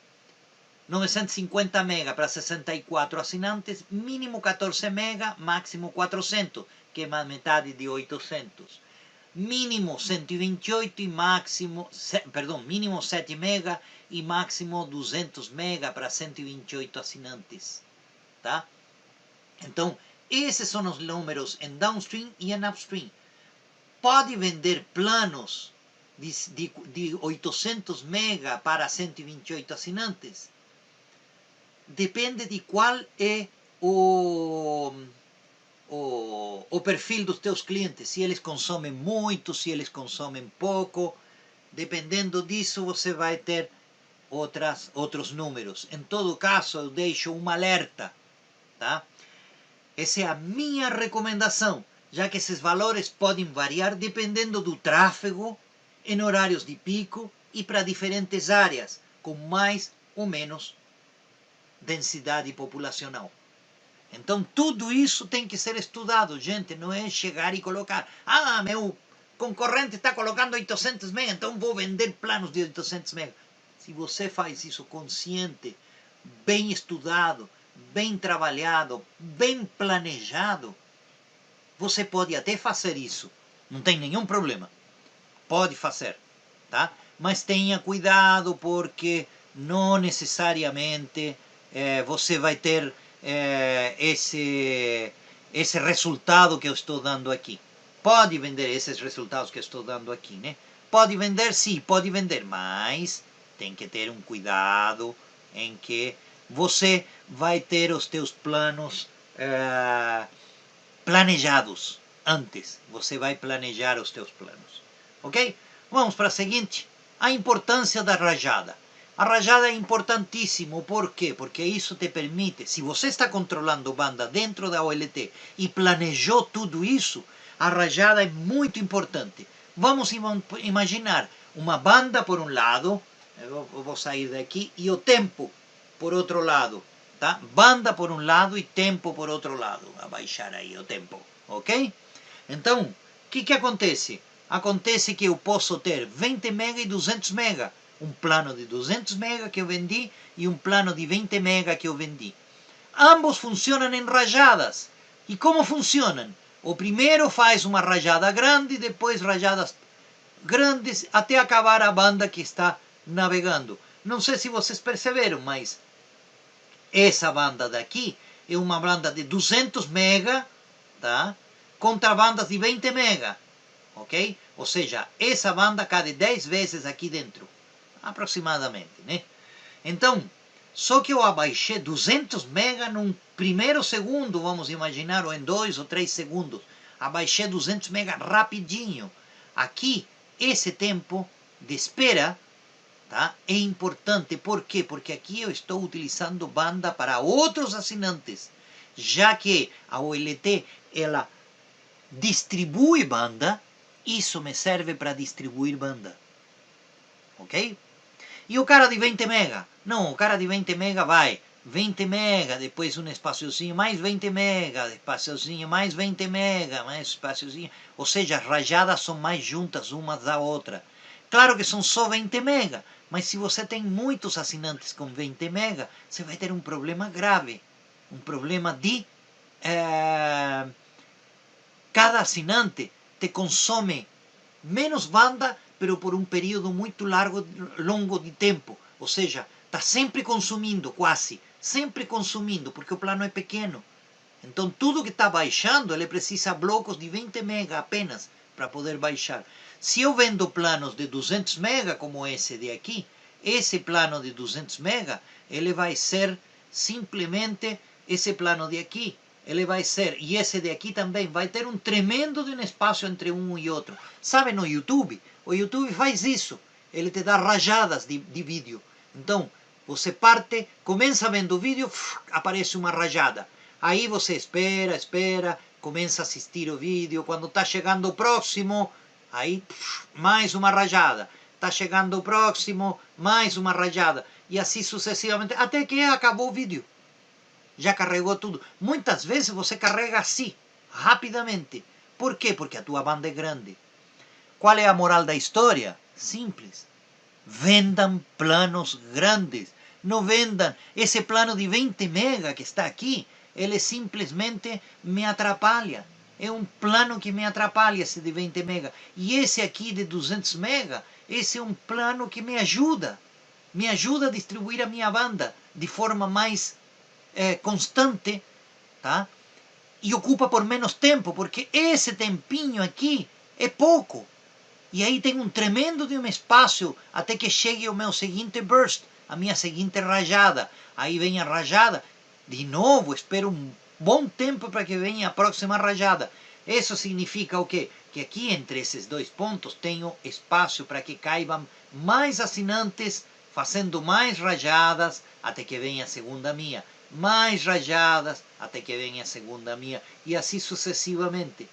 [SPEAKER 1] 950 mega para 64 assinantes, mínimo 14 mega, máximo 400, que é a metade de 800. Mínimo 128 e máximo, mínimo 7 mega e máximo 200 mega para 128 assinantes, tá? Então, esses são os números em downstream e em upstream. Pode vender planos de 800 mega para 128 assinantes? Depende de qual é o perfil dos teus clientes, se eles consomem muito, se eles consomem pouco. Dependendo disso, você vai ter outros números. Em todo caso, eu deixo um alerta, tá? Essa é a minha recomendação, já que esses valores podem variar dependendo do tráfego, em horários de pico e para diferentes áreas, com mais ou menos densidade populacional. Então, tudo isso tem que ser estudado, gente. Não é chegar e colocar, meu concorrente está colocando 800 mega, então vou vender planos de 800 mega. Se você faz isso consciente, bem estudado, bem trabalhado, bem planejado, você pode até fazer isso. Não tem nenhum problema. Pode fazer, tá? Mas tenha cuidado, porque não necessariamente você vai ter esse resultado que eu estou dando aqui. Pode vender esses resultados que eu estou dando aqui, né? Pode vender, sim, pode vender, mas tem que ter um cuidado em que você vai ter os teus planos planejados antes. Você vai planejar os teus planos, ok? Vamos para a seguinte, a importância da rajada. A rajada é importantíssimo, por quê? Porque isso te permite, se você está controlando banda dentro da OLT e planejou tudo isso, a rajada é muito importante. Vamos imaginar uma banda por um lado, eu vou sair daqui, e o tempo por outro lado, tá? Banda por um lado e tempo por outro lado. Abaixar aí o tempo, ok? Então, o que acontece? Acontece que eu posso ter 20 mega e 200 mega. Um plano de 200 mega que eu vendi e um plano de 20 mega que eu vendi. Ambos funcionam em rajadas. E como funcionam? O primeiro faz uma rajada grande, depois rajadas grandes, até acabar a banda que está navegando. Não sei se vocês perceberam, mas essa banda daqui é uma banda de 200 mega, tá? Contra bandas de 20 mega, ok? Ou seja, essa banda cabe 10 vezes aqui dentro, aproximadamente, né? Então, só que eu abaixei 200 mega num primeiro segundo, vamos imaginar, ou em 2 ou 3 segundos. Abaixei 200 mega rapidinho. Aqui, esse tempo de espera, tá, é importante. Por quê? Porque aqui eu estou utilizando banda para outros assinantes, já que a OLT, ela distribui banda, isso me serve para distribuir banda. Ok? E o cara de 20 mega? Não, o cara de 20 mega vai 20 mega, depois um espaciozinho, mais 20 mega, espaciozinho, mais 20 mega, mais espaciozinho. Ou seja, as rajadas são mais juntas umas da outra. Claro que são só 20 mega, mas se você tem muitos assinantes com 20 mega, você vai ter um problema grave. Um problema de... cada assinante te consome menos banda, pero por um período muito longo de tempo. Ou seja, está sempre consumindo, quase. Sempre consumindo, porque o plano é pequeno. Então, tudo que está baixando, ele precisa blocos de 20 mega apenas para poder baixar. Se eu vendo planos de 200 mega, como esse de aqui, esse plano de 200 mega, ele vai ser simplesmente esse plano de aqui. Ele vai ser, e esse de aqui também, vai ter um tremendo de um espaço entre um e outro. Sabe, no YouTube? O YouTube faz isso. Ele te dá rajadas de vídeo. Então, você parte, começa vendo o vídeo, aparece uma rajada. Aí você espera, começa a assistir o vídeo. Quando está chegando o próximo, aí mais uma rajada. Está chegando o próximo, mais uma rajada. E assim sucessivamente, até que acabou o vídeo. Já carregou tudo. Muitas vezes você carrega assim, rapidamente. Por quê? Porque a tua banda é grande. Qual é a moral da história? Simples. Vendam planos grandes. Não vendam esse plano de 20 mega que está aqui. Ele simplesmente me atrapalha. É um plano que me atrapalha, esse de 20 mega. E esse aqui de 200 mega, esse é um plano que me ajuda. Me ajuda a distribuir a minha banda de forma mais constante, tá? E ocupa por menos tempo, porque esse tempinho aqui é pouco. E aí tem um tremendo de um espaço até que chegue o meu seguinte burst, a minha seguinte rajada. Aí vem a rajada, de novo, espero um bom tempo para que venha a próxima rajada. Isso significa o quê? Que aqui entre esses dois pontos tenho espaço para que caibam mais assinantes, fazendo mais rajadas até que venha a segunda minha. Mais rajadas até que venha a segunda minha. E assim sucessivamente.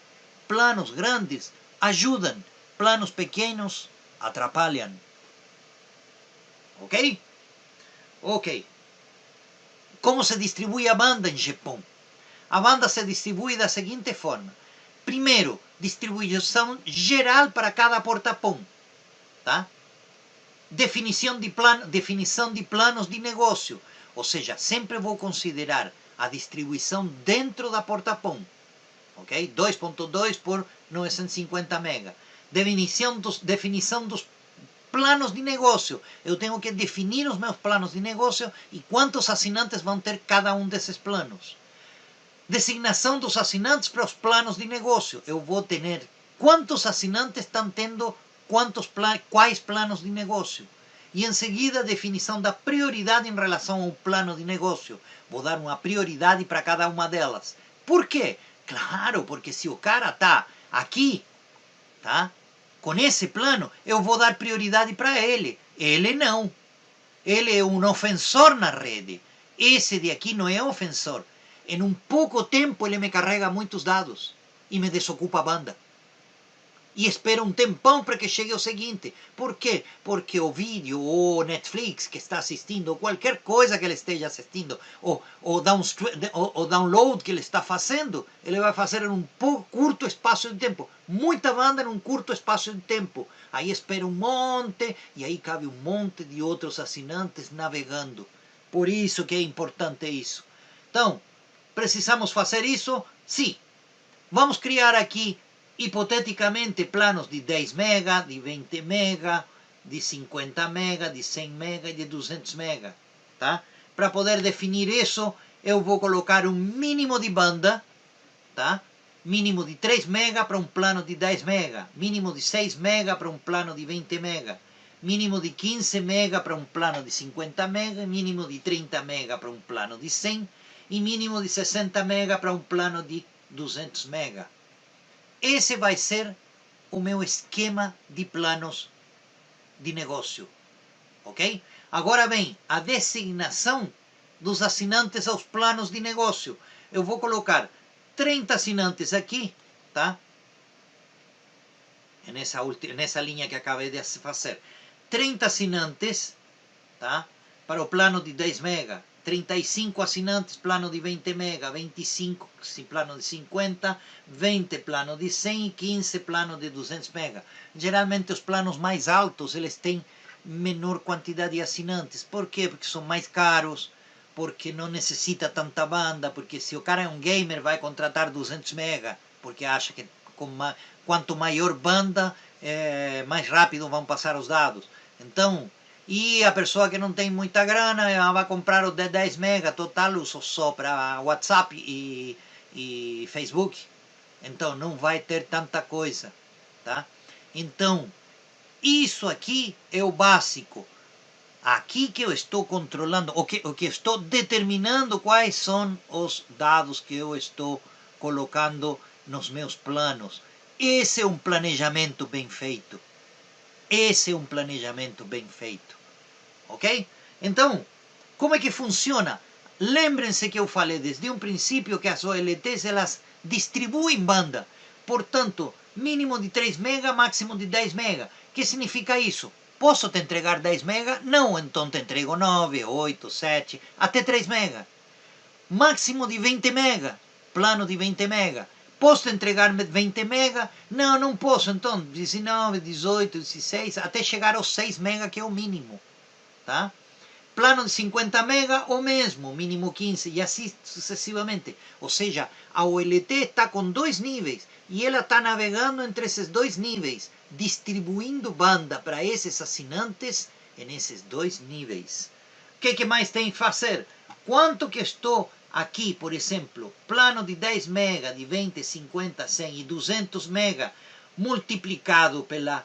[SPEAKER 1] Planos grandes ajudam. Planos pequenos atrapalham. Ok? Ok. Como se distribui a banda em Japão? A banda se distribui da seguinte forma. Primeiro, distribuição geral para cada porta-pão. Tá? Definição de planos de negócio. Ou seja, sempre vou considerar a distribuição dentro da porta-pão. Ok? 2.2 por 950 mega. Definição dos planos de negócio. Eu tenho que definir os meus planos de negócio e quantos assinantes vão ter cada um desses planos. Designação dos assinantes para os planos de negócio. Eu vou ter quantos assinantes estão tendo quais planos de negócio. E em seguida, definição da prioridade em relação ao plano de negócio. Vou dar uma prioridade para cada uma delas. Por quê? Claro, porque se o cara está aqui, tá? Com esse plano, eu vou dar prioridade para ele. Ele não. Ele é um ofensor na rede. Esse de aqui não é ofensor. Em pouco tempo ele me carrega muitos dados e me desocupa a banda. e espera um tempão para que chegue o seguinte. Por quê? Porque o vídeo, ou Netflix que está assistindo, ou qualquer coisa que ele esteja assistindo, ou download que ele está fazendo, ele vai fazer em um curto espaço de tempo. Muita banda em um curto espaço de tempo. Aí espera um monte, e aí cabe um monte de outros assinantes navegando. Por isso que é importante isso. Então, precisamos fazer isso? Sim. Vamos criar aqui, hipoteticamente, planos de 10 mega, de 20 mega, de 50 mega, de 100 mega e de 200 mega. Tá? Para poder definir isso, eu vou colocar um mínimo de banda, tá? Mínimo de 3 mega para um plano de 10 mega, mínimo de 6 mega para um plano de 20 mega, mínimo de 15 mega para um plano de 50 mega, mínimo de 30 mega para um plano de 100 e mínimo de 60 mega para um plano de 200 mega. Esse vai ser o meu esquema de planos de negócio, ok? Agora vem a designação dos assinantes aos planos de negócio. Eu vou colocar 30 assinantes aqui, tá? Nessa linha que acabei de fazer. 30 assinantes, tá? Para o plano de 10 mega. 35 assinantes, plano de 20 mega. 25, plano de 50. 20, plano de 100. 15, plano de 200 mega. Geralmente os planos mais altos, eles têm menor quantidade de assinantes. Por quê? Porque são mais caros, porque não necessita tanta banda, porque se o cara é um gamer vai contratar 200 mega, porque acha que quanto maior banda, mais rápido vão passar os dados. Então, e a pessoa que não tem muita grana, ela vai comprar o de 10 mega, total uso só para WhatsApp e Facebook. Então, não vai ter tanta coisa, tá? Então, isso aqui é o básico. Aqui que eu estou controlando, o que estou determinando quais são os dados que eu estou colocando nos meus planos. Esse é um planejamento bem feito. Esse é um planejamento bem feito. Ok? Então, como é que funciona? Lembrem-se que eu falei desde um princípio que as OLTs elas distribuem banda. Portanto, mínimo de 3 mega, máximo de 10 mega. O que significa isso? Posso te entregar 10 mega? Não, então te entrego 9, 8, 7, até 3 mega. Máximo de 20 mega, plano de 20 mega. Posso entregar 20 mega? Não, não posso. Então, 19, 18, 16, até chegar aos 6 mega, que é o mínimo. Tá? Plano de 50 mega, o mesmo, mínimo 15, e assim sucessivamente. Ou seja, a OLT está com dois níveis, e ela está navegando entre esses dois níveis, distribuindo banda para esses assinantes nesses dois níveis. O que mais tem que fazer? Quanto que estou aqui, por exemplo, plano de 10 mega, de 20, 50, 100 e 200 mega, multiplicado pela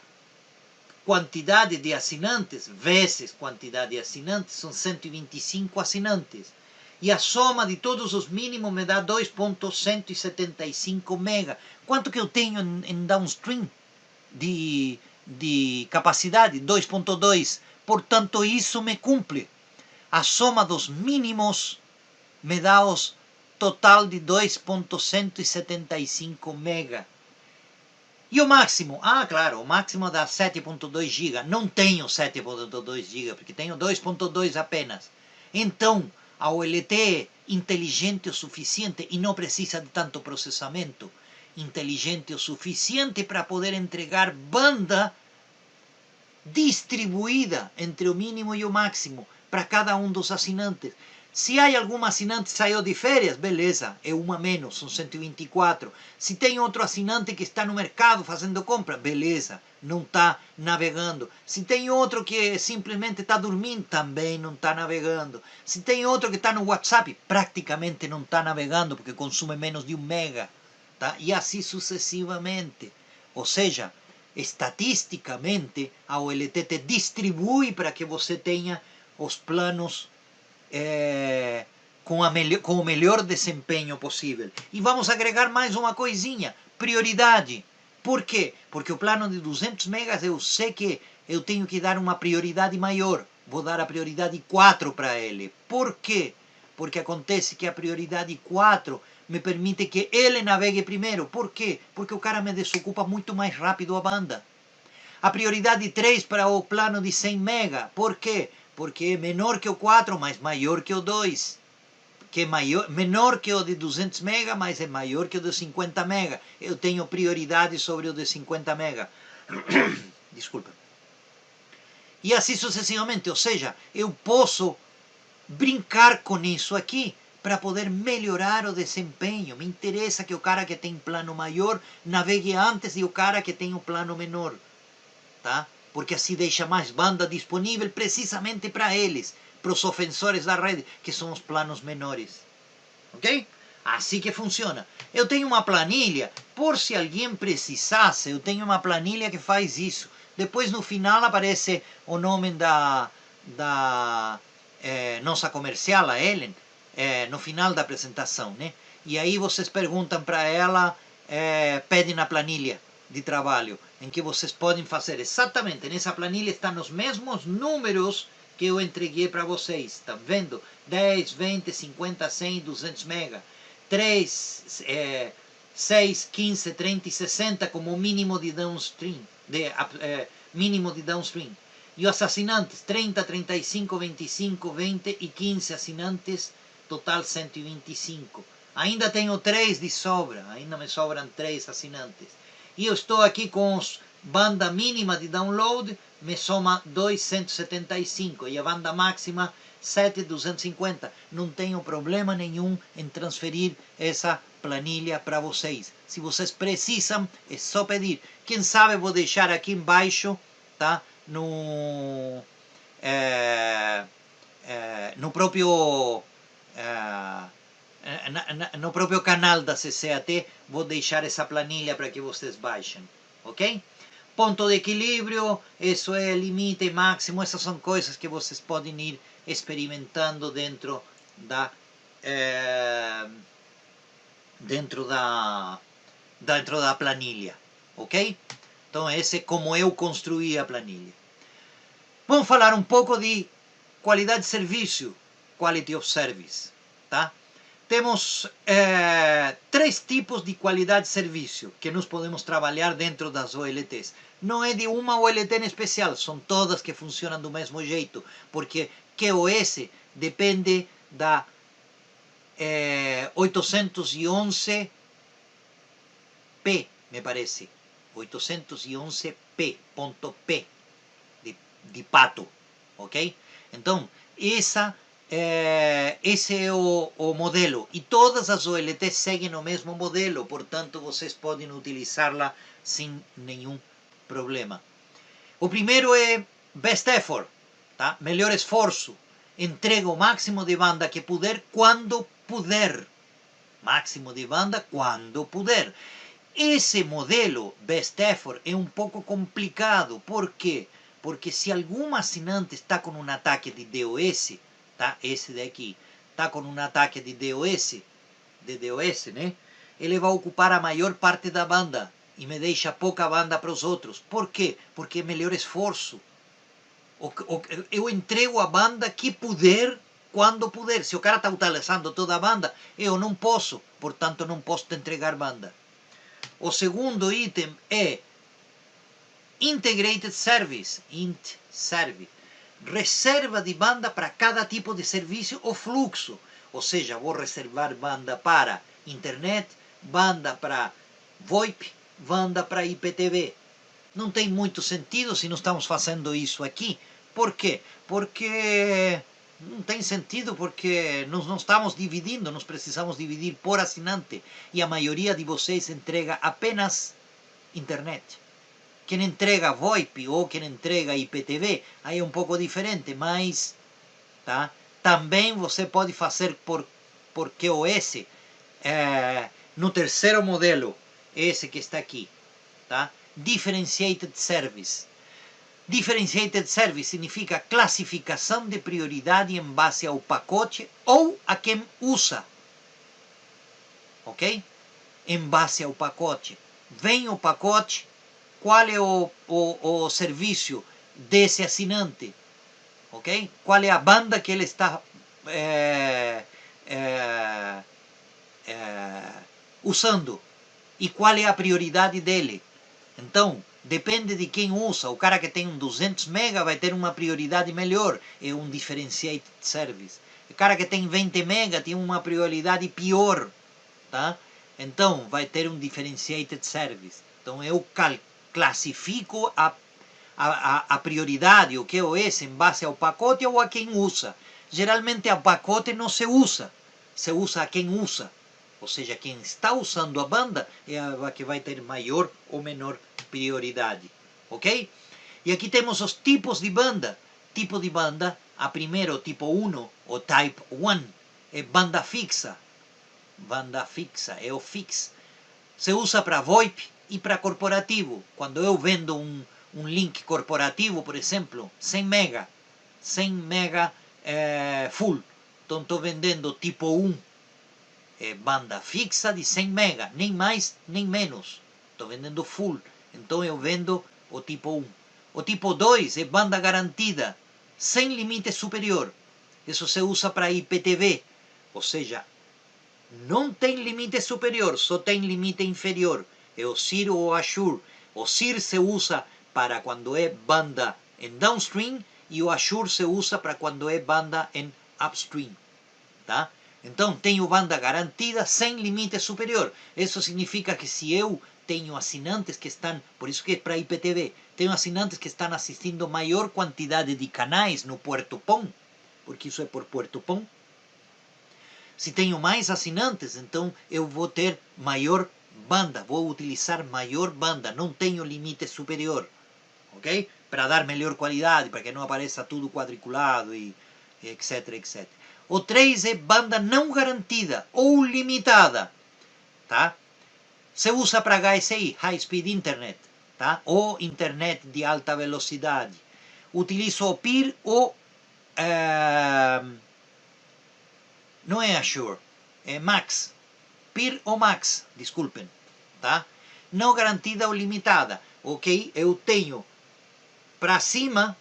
[SPEAKER 1] quantidade de assinantes, vezes quantidade de assinantes, são 125 assinantes. E a soma de todos os mínimos me dá 2.175 mega. Quanto que eu tenho em downstream de capacidade? 2.2. Portanto, isso me cumpre. A soma dos mínimos me dá os total de 2.175 mega. E o máximo? Ah, claro, o máximo dá 7.2 GB. Não tenho 7.2 GB, porque tenho 2.2 apenas. Então, a OLT é inteligente o suficiente e não precisa de tanto processamento. Inteligente o suficiente para poder entregar banda distribuída entre o mínimo e o máximo para cada um dos assinantes. Se há algum assinante que saiu de férias, beleza, é uma menos, são 124. Se tem outro assinante que está no mercado fazendo compra, beleza, não está navegando. Se tem outro que simplesmente está dormindo, também não está navegando. Se tem outro que está no WhatsApp, praticamente não está navegando porque consome menos de 1 mega. Tá? E assim sucessivamente. Ou seja, estatisticamente, a OLT te distribui para que você tenha os planos com o melhor desempenho possível. E vamos agregar mais uma coisinha, prioridade. Por quê? Porque o plano de 200 megas eu sei que eu tenho que dar uma prioridade maior. Vou dar a prioridade 4 para ele. Por quê? Porque acontece que a prioridade 4 me permite que ele navegue primeiro. Por quê? Porque o cara me desocupa muito mais rápido a banda. A prioridade 3 para o plano de 100 mega. Por quê? Porque é menor que o 4, mas maior que o 2. Que é menor que o de 200 mega, mas é maior que o de 50 mega. Eu tenho prioridade sobre o de 50 mega. Desculpa. E assim sucessivamente. Ou seja, eu posso brincar com isso aqui para poder melhorar o desempenho. Me interessa que o cara que tem plano maior navegue antes do cara que tem o plano menor. Tá? Porque assim deixa mais banda disponível precisamente para eles, para os ofensores da rede, que são os planos menores. Ok? Assim que funciona. Eu tenho uma planilha, por se alguém precisasse, eu tenho uma planilha que faz isso. Depois no final aparece o nome da nossa comercial, a Ellen, no final da apresentação, né? E aí vocês perguntam para ela, pedem a planilha de trabalho, em que vocês podem fazer exatamente. Nessa planilha estão os mesmos números que eu entreguei para vocês. Estão vendo? 10, 20, 50, 100, 200 mega. 3, 6, 15, 30 e 60 como mínimo de downstream. Mínimo de downstream. E os assinantes, 30, 35, 25, 20 e 15 assinantes, total 125. Ainda tenho 3 de sobra, ainda me sobram 3 assinantes. E eu estou aqui com os banda mínima de download, me soma 275, e a banda máxima 7,250. Não tenho problema nenhum em transferir essa planilha para vocês. Se vocês precisam, é só pedir. Quem sabe vou deixar aqui embaixo, tá? No próprio no próprio canal da CCAT vou deixar essa planilha para que vocês baixem, ok? Ponto de equilíbrio, isso é limite máximo, essas são coisas que vocês podem ir experimentando dentro da planilha, ok? Então esse é como eu construí a planilha. Vamos falar um pouco de qualidade de serviço, quality of service, tá? Temos 3 tipos de qualidade de serviço que nós podemos trabalhar dentro das OLTs. Não é de uma OLT em especial, são todas que funcionam do mesmo jeito, porque QoS depende da 811P, me parece. 811P.P de pato, ok? Então, esse é o modelo. E todas as OLTs seguem o mesmo modelo, portanto, vocês podem utilizá-la sem nenhum problema. O primeiro é best effort, tá? Melhor esforço. Entrega o máximo de banda que puder, quando puder. Máximo de banda, quando puder. Esse modelo best effort é um pouco complicado. Por quê? Porque se algum assinante está com um ataque de DOS, tá? Esse daqui, está com um ataque de DOS, né? Ele vai ocupar a maior parte da banda e me deixa pouca banda para os outros. Por quê? Porque é melhor esforço. Eu entrego a banda que puder, quando puder. Se o cara está utilizando toda a banda, eu não posso, portanto não posso te entregar banda. O segundo item é Integrated Service, reserva de banda para cada tipo de serviço ou fluxo. Ou seja, vou reservar banda para internet, banda para VoIP, banda para IPTV. Não tem muito sentido se não estamos fazendo isso aqui. Por quê? Porque não tem sentido, porque nós não estamos dividindo, nós precisamos dividir por assinante. E a maioria de vocês entrega apenas internet. Quem entrega VoIP ou quem entrega IPTV, aí é um pouco diferente, mas tá? Também você pode fazer por QoS, no terceiro modelo, esse que está aqui, tá? Differentiated Service. Differentiated Service significa classificação de prioridade em base ao pacote ou a quem usa, ok? Em base ao pacote. Vem o pacote, qual é o serviço desse assinante, ok? Qual é a banda que ele está usando e qual é a prioridade dele. Então, depende de quem usa. O cara que tem um 200 mega vai ter uma prioridade melhor, é um differentiated service. O cara que tem 20 mega tem uma prioridade pior, tá? Então, vai ter um differentiated service. Então, eu classifico a prioridade, o QoS, em base ao pacote ou a quem usa. Geralmente, o pacote não se usa a quem usa. Ou seja, quem está usando a banda é a que vai ter maior ou menor prioridade. Ok? E aqui temos os tipos de banda. Tipo de banda, a primeiro, tipo 1, ou Type 1, é banda fixa. Banda fixa, é o fix. Se usa para VoIP e para corporativo. Quando eu vendo um link corporativo, por exemplo, 100 mega full. Então estou vendendo tipo 1, banda fixa de 100 mega, nem mais nem menos. Estou vendendo full. Então eu vendo o tipo 1. O tipo 2 é banda garantida, sem limite superior. Isso se usa para IPTV. Ou seja, não tem limite superior, só tem limite inferior. É o CIR ou o Assure. O CIR se usa para quando é banda em downstream e o Assure se usa para quando é banda em upstream. Tá? Então, tenho banda garantida sem limite superior. Isso significa que se eu tenho assinantes que estão, por isso que é para IPTV, tenho assinantes que estão assistindo maior quantidade de canais no Puerto PON, porque isso é por Puerto PON. Se tenho mais assinantes, então eu vou ter maior banda, vou utilizar maior banda, não tenho limite superior, ok? Para dar melhor qualidade, para que não apareça tudo quadriculado e etc, etc. O 3 é banda não garantida ou limitada, tá? Se usa para HSI, High Speed Internet, tá? Ou internet de alta velocidade. Utilizo o PIR ou não é Assure, é Max. PIR ou Max, desculpem, tá? Não garantida ou limitada, ok? Eu tenho para cima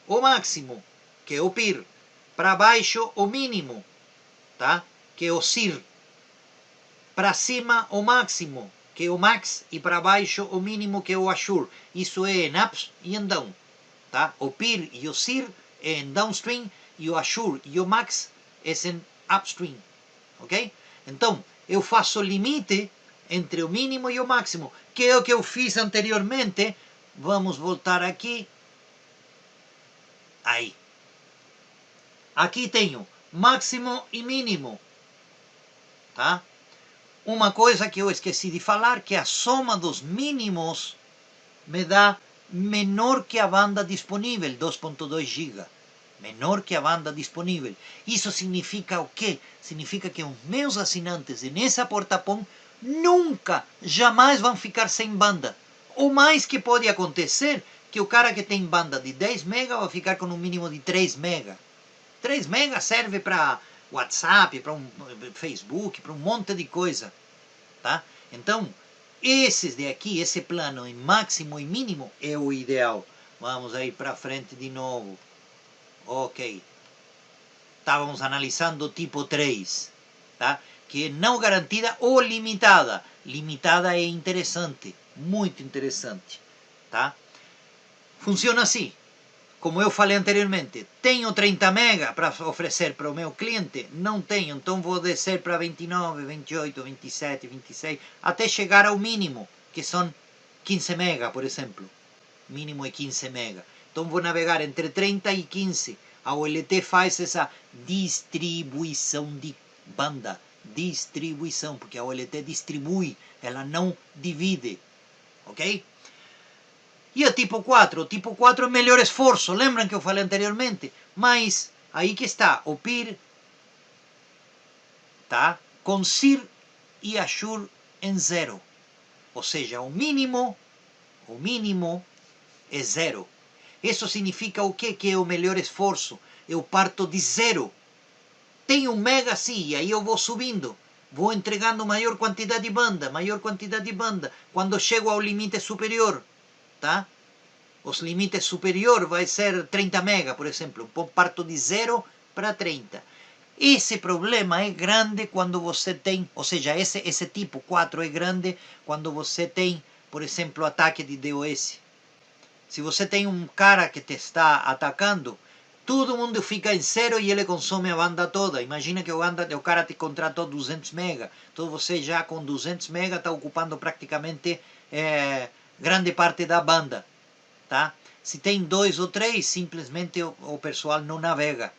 [SPEAKER 1] o máximo, que é o PIR, para baixo o mínimo, tá? Que é o CIR. Para cima o máximo, que é o Max, e para baixo o mínimo, que é o Assure. Isso é em ups e em down, tá? O PIR e o CIR é em downstream e o Assure e o Max é em upstream, ok? Então, eu faço limite entre o mínimo e o máximo, que é o que eu fiz anteriormente. Vamos voltar aqui. Aí. Aqui tenho máximo e mínimo, tá? Uma coisa que eu esqueci de falar, que a soma dos mínimos me dá menor que a banda disponível, 2.2 GB. Menor que a banda disponível. Isso significa o quê? Significa que os meus assinantes nessa porta-PON nunca, jamais vão ficar sem banda. O mais que pode acontecer que o cara que tem banda de 10 mega vai ficar com um mínimo de 3 mega. 3 mega serve para WhatsApp, para Facebook, para um monte de coisa, tá? Então, esses de aqui, esse plano em máximo e mínimo é o ideal. Vamos aí para frente de novo. Ok. Estávamos analisando o tipo 3, tá? Que é não garantida ou limitada. Limitada é interessante, muito interessante, tá? Funciona assim. Como eu falei anteriormente, tenho 30 mega para oferecer para o meu cliente? Não tenho, então vou descer para 29, 28, 27, 26, até chegar ao mínimo, que são 15 mega, por exemplo. Mínimo é 15 mega. Então vou navegar entre 30 e 15. A OLT faz essa distribuição de banda. Distribuição, porque a OLT distribui, ela não divide. Ok? E o tipo 4? O tipo 4 é melhor esforço. Lembram que eu falei anteriormente? Mas aí que está o PIR, tá? Com CIR e Assure em 0. Ou seja, o mínimo é 0. Isso significa o quê? Que é o melhor esforço. Eu parto de 0. Tenho 1 mega sim, e aí eu vou subindo. Vou entregando maior quantidade de banda, maior quantidade de banda. Quando chego ao limite superior, tá? Os limites superior vai ser 30 mega, por exemplo. Parto de 0 para 30. Esse problema é grande quando você tem, ou seja, esse tipo 4 é grande quando você tem, por exemplo, ataque de DOS. Se você tem um cara que te está atacando, todo mundo fica em zero e ele consome a banda toda. Imagina que o cara te contratou 200 mega. Então você já com 200 mega está ocupando praticamente grande parte da banda. Tá? Se tem 2 ou 3, simplesmente o pessoal não navega.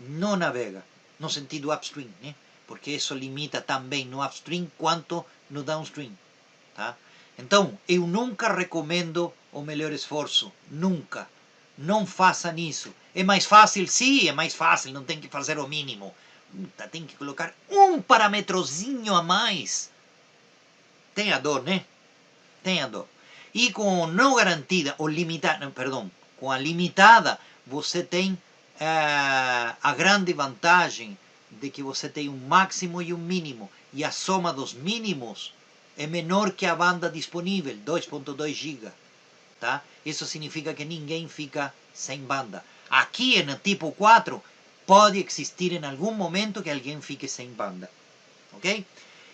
[SPEAKER 1] Não navega. No sentido upstream, né? Porque isso limita também no upstream quanto no downstream. Tá? Então, eu nunca recomendo o melhor esforço. Nunca. Não façam isso. É mais fácil? Sim, é mais fácil. Não tem que fazer o mínimo. Puta, tem que colocar um parâmetrozinho a mais. Tem a dor, né? Tem a dor. E com não garantida, ou limitada, perdão, com a limitada, você tem a grande vantagem de que você tem um máximo e um mínimo. E a soma dos mínimos é menor que a banda disponível, 2.2 GB. Tá? Isso significa que ninguém fica sem banda. Aqui no tipo 4, pode existir em algum momento que alguém fique sem banda. Ok?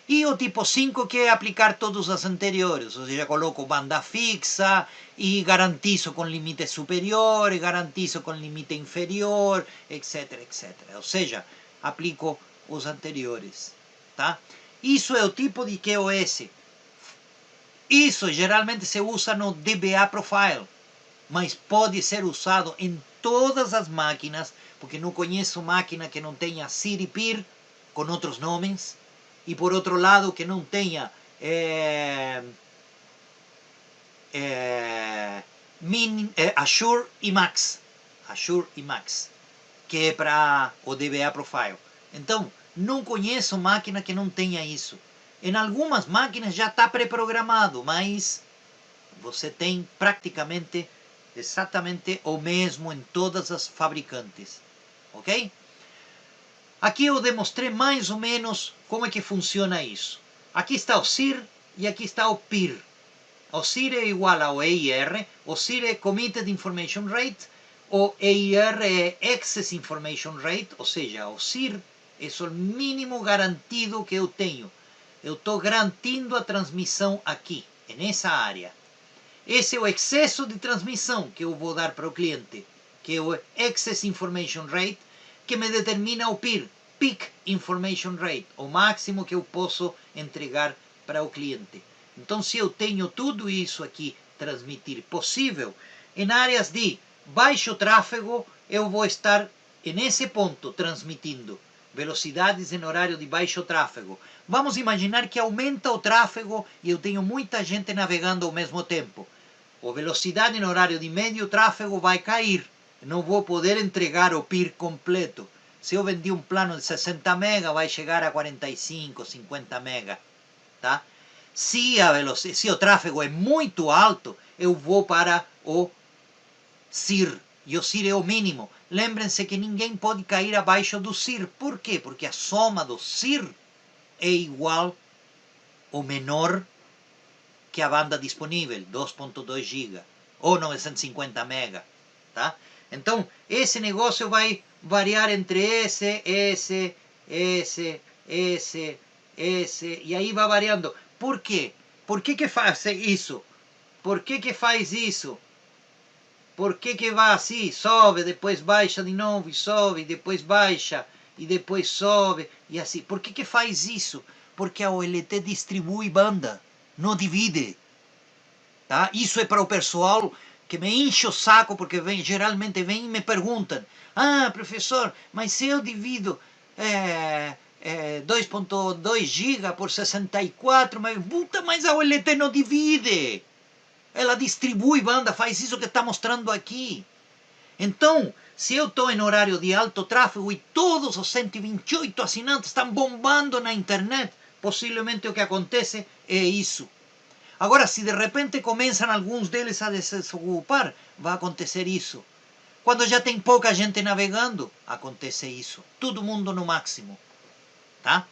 [SPEAKER 1] E o tipo 5, que é aplicar todos os anteriores, ou seja, coloco banda fixa e garantizo com limite superior, e garantizo com limite inferior, etc, etc. Ou seja, aplico os anteriores. Tá? Isso é o tipo de QoS. Isso geralmente se usa no DBA Profile, mas pode ser usado em todas as máquinas, porque não conheço máquina que não tenha CDPIR com outros nomes, e por outro lado que não tenha Azure Emacs, Azure Emacs, que é para o DBA Profile. Então, não conheço máquina que não tenha isso. Em algumas máquinas já está pré-programado, mas você tem praticamente exatamente o mesmo em todas as fabricantes. Ok? Aqui eu demonstrei mais ou menos como é que funciona isso. Aqui está o CIR e aqui está o PIR. O CIR é igual ao EIR, o CIR é Committed Information Rate, o EIR é Access Information Rate, ou seja, o CIR é o mínimo garantido que eu tenho. Eu estou garantindo a transmissão aqui, nessa área. Esse é o excesso de transmissão que eu vou dar para o cliente, que é o Access Information Rate, que me determina o PIR, Peak Information Rate, o máximo que eu posso entregar para o cliente. Então, se eu tenho tudo isso aqui transmitir possível, em áreas de baixo tráfego, eu vou estar nesse ponto transmitindo velocidades em horário de baixo tráfego. Vamos imaginar que aumenta o tráfego e eu tenho muita gente navegando ao mesmo tempo. A velocidade em horário de médio tráfego vai cair. Não vou poder entregar o PIR completo. Se eu vendi um plano de 60 mega, vai chegar a 45, 50 mega. Tá? Se o tráfego é muito alto, eu vou para o CIR. E o CIR é o mínimo. Lembrem-se que ninguém pode cair abaixo do CIR. Por quê? Porque a soma do CIR é igual ou menor que a banda disponível, 2.2 GB ou 950 mega. Tá? Então, esse negócio vai variar entre esse, e aí vai variando. Por quê? Por que faz isso? Por que faz isso? Por que vai assim? Sobe, depois baixa de novo, e sobe, depois baixa, e depois sobe, e assim. Por que faz isso? Porque a OLT distribui banda, não divide. Tá? Isso é para o pessoal que me enche o saco, porque geralmente vem e me perguntam: ah, professor, mas se eu divido 2.2 GB por 64, mas a OLT não divide. Ela distribui banda, faz isso que está mostrando aqui. Então, se eu estou em horário de alto tráfego e todos os 128 assinantes estão bombando na internet, possivelmente o que acontece é isso. Agora, se de repente começam alguns deles a desocupar, vai acontecer isso. Quando já tem pouca gente navegando, acontece isso. Todo mundo no máximo. Tá?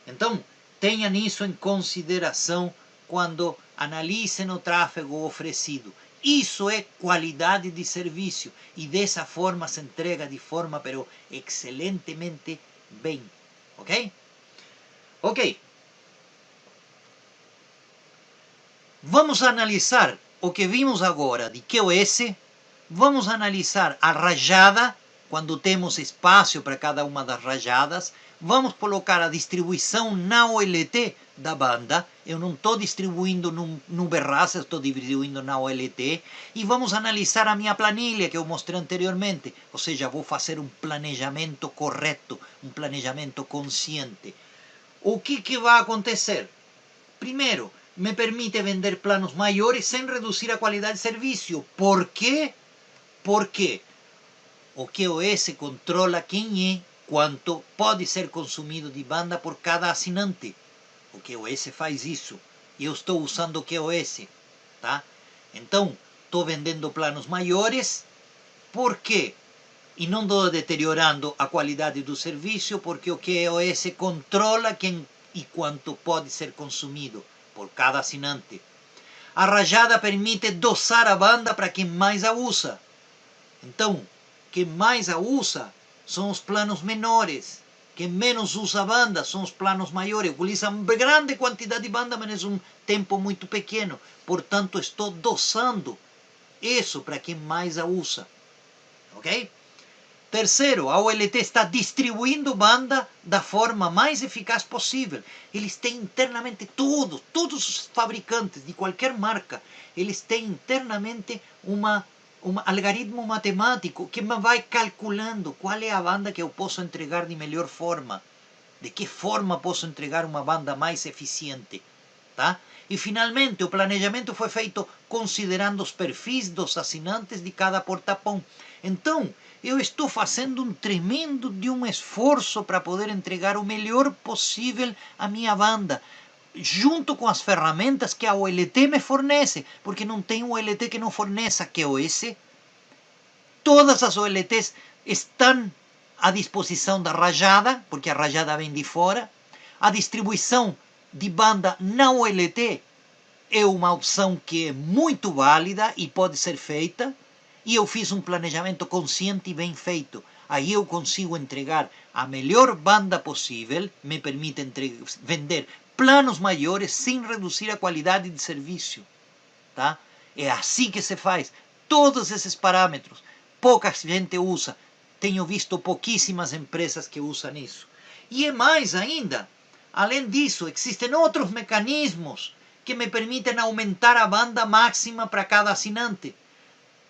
[SPEAKER 1] Então, tenham isso em consideração quando analisem o tráfego oferecido. Isso é qualidade de serviço e dessa forma se entrega de forma pero excelentemente bem, ok? Ok. Vamos analisar o que vimos agora de QoS, vamos analisar a rajada, quando temos espaço para cada uma das rajadas, vamos colocar a distribuição na OLT da banda, eu não estou distribuindo no Berraza, estou distribuindo na OLT, e vamos analisar a minha planilha que eu mostrei anteriormente, ou seja, vou fazer um planejamento correto, um planejamento consciente. O que vai acontecer? Primeiro, me permite vender planos maiores sem reduzir a qualidade de serviço. Por quê? Porque o QoS controla quem é, quanto pode ser consumido de banda por cada assinante. O QoS faz isso. E eu estou usando o QoS. Tá? Então, estou vendendo planos maiores. Por quê? E não estou deteriorando a qualidade do serviço, porque o QoS controla quem e quanto pode ser consumido por cada assinante. A rajada permite dosar a banda para quem mais a usa. Então, quem mais a usa são os planos menores. Quem menos usa a banda são os planos maiores. Utiliza uma grande quantidade de banda, mas um tempo muito pequeno. Portanto, estou dosando isso para quem mais a usa. Ok? Terceiro, a OLT está distribuindo banda da forma mais eficaz possível. Eles têm internamente todos os fabricantes de qualquer marca, eles têm internamente um algoritmo matemático que me vai calculando qual é a banda que eu posso entregar de melhor forma. De que forma posso entregar uma banda mais eficiente. Tá? E finalmente, o planejamento foi feito considerando os perfis dos assinantes de cada porta-pão. Então, eu estou fazendo um tremendo de um esforço para poder entregar o melhor possível à minha banda, junto com as ferramentas que a OLT me fornece, porque não tem OLT que não forneça QoS. Todas as OLTs estão à disposição da rajada, porque a rajada vem de fora. A distribuição de banda na OLT é uma opção que é muito válida e pode ser feita, e eu fiz um planejamento consciente e bem feito. Aí eu consigo entregar a melhor banda possível, me permite vender planos maiores sem reduzir a qualidade de serviço. Tá? É assim que se faz. Todos esses parâmetros, pouca gente usa. Tenho visto pouquíssimas empresas que usam isso. E é mais ainda. Além disso, existem outros mecanismos que me permitem aumentar a banda máxima para cada assinante.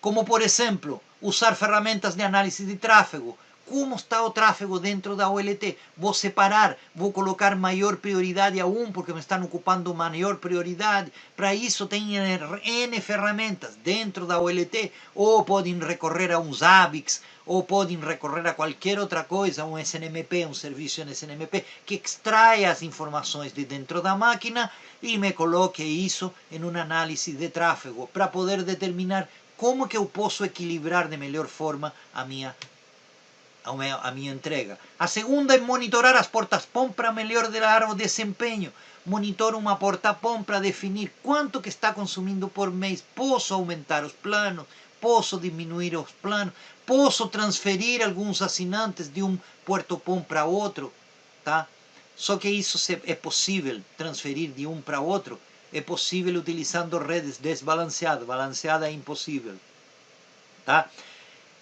[SPEAKER 1] Como, por exemplo, usar ferramentas de análise de tráfego. Como está o tráfego dentro da OLT? Vou separar, vou colocar maior prioridade a um, porque me estão ocupando maior prioridade. Para isso tem N ferramentas dentro da OLT, ou podem recorrer a um Zabbix, ou podem recorrer a qualquer outra coisa, um SNMP, um serviço SNMP, que extrai as informações de dentro da máquina e me coloque isso em uma análise de tráfego, para poder determinar como que eu posso equilibrar de melhor forma a minha entrega. A segunda é monitorar as portas-POM para melhorar o desempenho. Monitoro uma porta-POM para definir quanto que está consumindo por mês. Posso aumentar os planos, posso diminuir os planos, posso transferir alguns assinantes de um porta-POM para outro. Tá? Só que isso é possível transferir de um para outro. É possível utilizando redes desbalanceadas. Balanceada é impossível. Tá?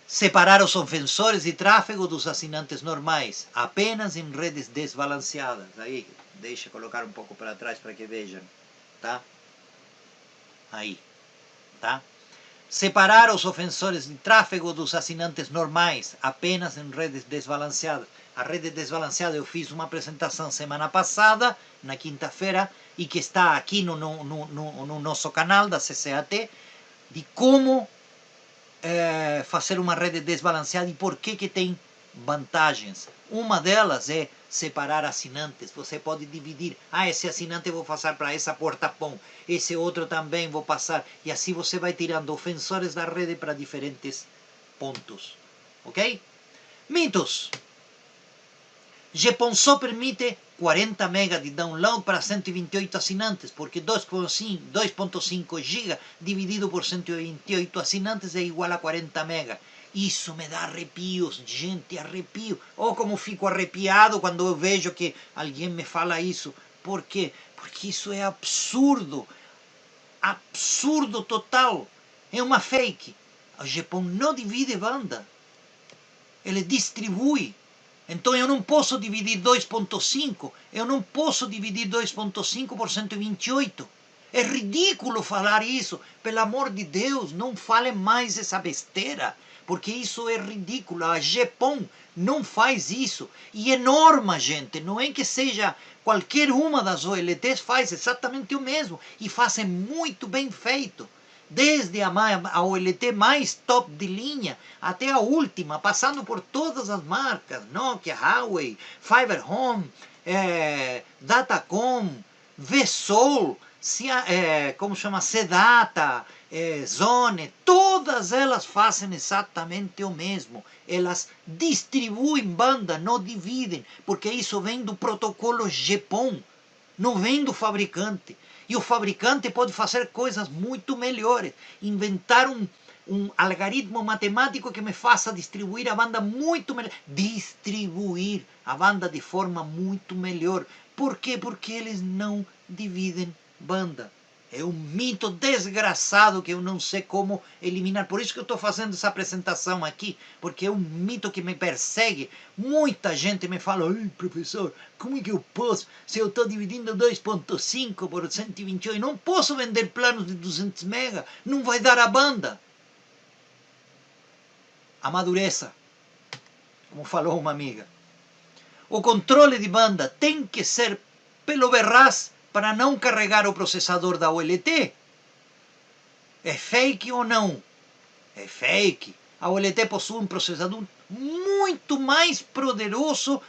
[SPEAKER 1] Separar os ofensores de tráfego dos assinantes normais, apenas em redes desbalanceadas. Aí, deixa eu colocar um pouco para trás para que vejam. Tá? Aí. Tá? Separar os ofensores de tráfego dos assinantes normais, apenas em redes desbalanceadas. A rede desbalanceada eu fiz uma apresentação semana passada, na quinta-feira, e que está aqui no nosso canal da CCAT, de como fazer uma rede desbalanceada e por que tem vantagens. Uma delas é separar assinantes. Você pode dividir. Esse assinante eu vou passar para essa porta-pão. Esse outro também vou passar. E assim você vai tirando ofensores da rede para diferentes pontos. Ok? Mitos. GPON permite 40 MB de download para 128 assinantes, porque 2.5 GB dividido por 128 assinantes é igual a 40 MB. Isso me dá arrepios, gente, arrepio. Ou como fico arrepiado quando eu vejo que alguém me fala isso. Por quê? Porque isso é absurdo. Absurdo total. É uma fake. O Japão não divide banda. Ele distribui. Então eu não posso dividir 2.5. Eu não posso dividir 2.5 por 128. É ridículo falar isso. Pelo amor de Deus, não fale mais essa besteira. Porque isso é ridículo. A Japão não faz isso. E é norma, gente. Não é que seja qualquer uma das OLTs faz exatamente o mesmo. E fazem muito bem feito. Desde a OLT mais top de linha até a última, passando por todas as marcas, Nokia, Huawei, Fiber Home, Datacom, Vsol, como chama, Sedata, Zone, todas elas fazem exatamente o mesmo. Elas distribuem banda, não dividem, porque isso vem do protocolo GPON, não vem do fabricante. E o fabricante pode fazer coisas muito melhores, inventar um algoritmo matemático que me faça distribuir a banda muito melhor. Distribuir a banda de forma muito melhor. Por quê? Porque eles não dividem banda. É um mito desgraçado que eu não sei como eliminar. Por isso que eu estou fazendo essa apresentação aqui, porque é um mito que me persegue. Muita gente me fala: ai, professor, como é que eu posso? Se eu estou dividindo 2.5 por 128, não posso vender planos de 200 mega, não vai dar a banda. Amadureça, como falou uma amiga. O controle de banda tem que ser pelo Verraz para não carregar o processador da OLT. É fake ou não? É fake. A OLT possui um processador muito mais poderoso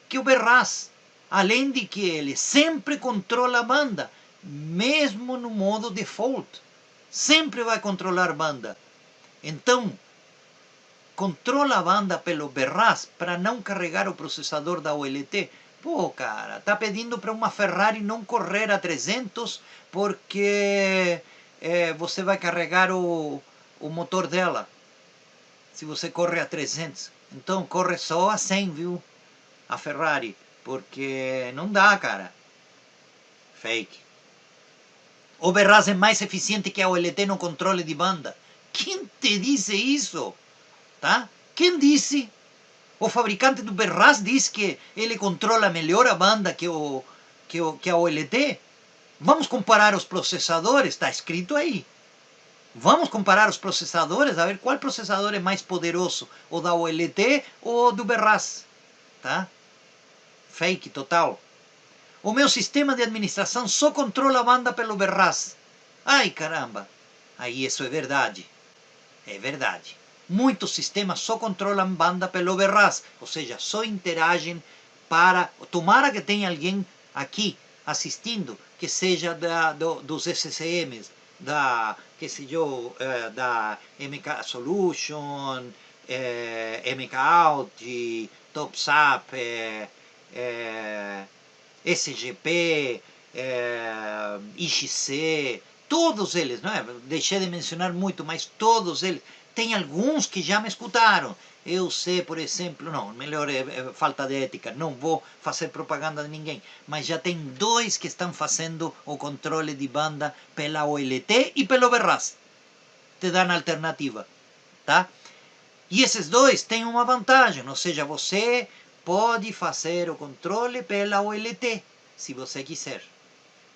[SPEAKER 1] que o Verraz. Além de que ele sempre controla a banda, mesmo no modo default. Sempre vai controlar a banda. Então, controla a banda pelo Verraz para não carregar o processador da OLT. Pô, cara, tá pedindo para uma Ferrari não correr a 300 porque você vai carregar o motor dela. Se você corre a 300. Então, corre só a 100, viu? A Ferrari. Porque não dá, cara. Fake. O Verraz é mais eficiente que a OLT no controle de banda. Quem te disse isso? Tá? Quem disse? O fabricante do Verraz diz que ele controla melhor a banda que a OLT. Vamos comparar os processadores, está escrito aí. Vamos comparar os processadores, a ver qual processador é mais poderoso, o da OLT ou do Verraz. Tá? Fake total. O meu sistema de administração só controla a banda pelo Verraz. Ai, caramba. Aí isso é verdade. É verdade. Muitos sistemas só controlam banda pelo Verraz, ou seja, só interagem para... Tomara que tenha alguém aqui assistindo que seja dos SCMs, da MK Solution, MK Out, TopSap, SGP, IXC, todos eles, não é? Deixei de mencionar muito, mas todos eles. Tem alguns que já me escutaram. Eu sei, por exemplo, não, melhor é falta de ética, não vou fazer propaganda de ninguém, mas já tem 2 que estão fazendo o controle de banda pela OLT e pelo Verraz. Te dão alternativa, tá? E esses 2 têm uma vantagem, ou seja, você pode fazer o controle pela OLT, se você quiser.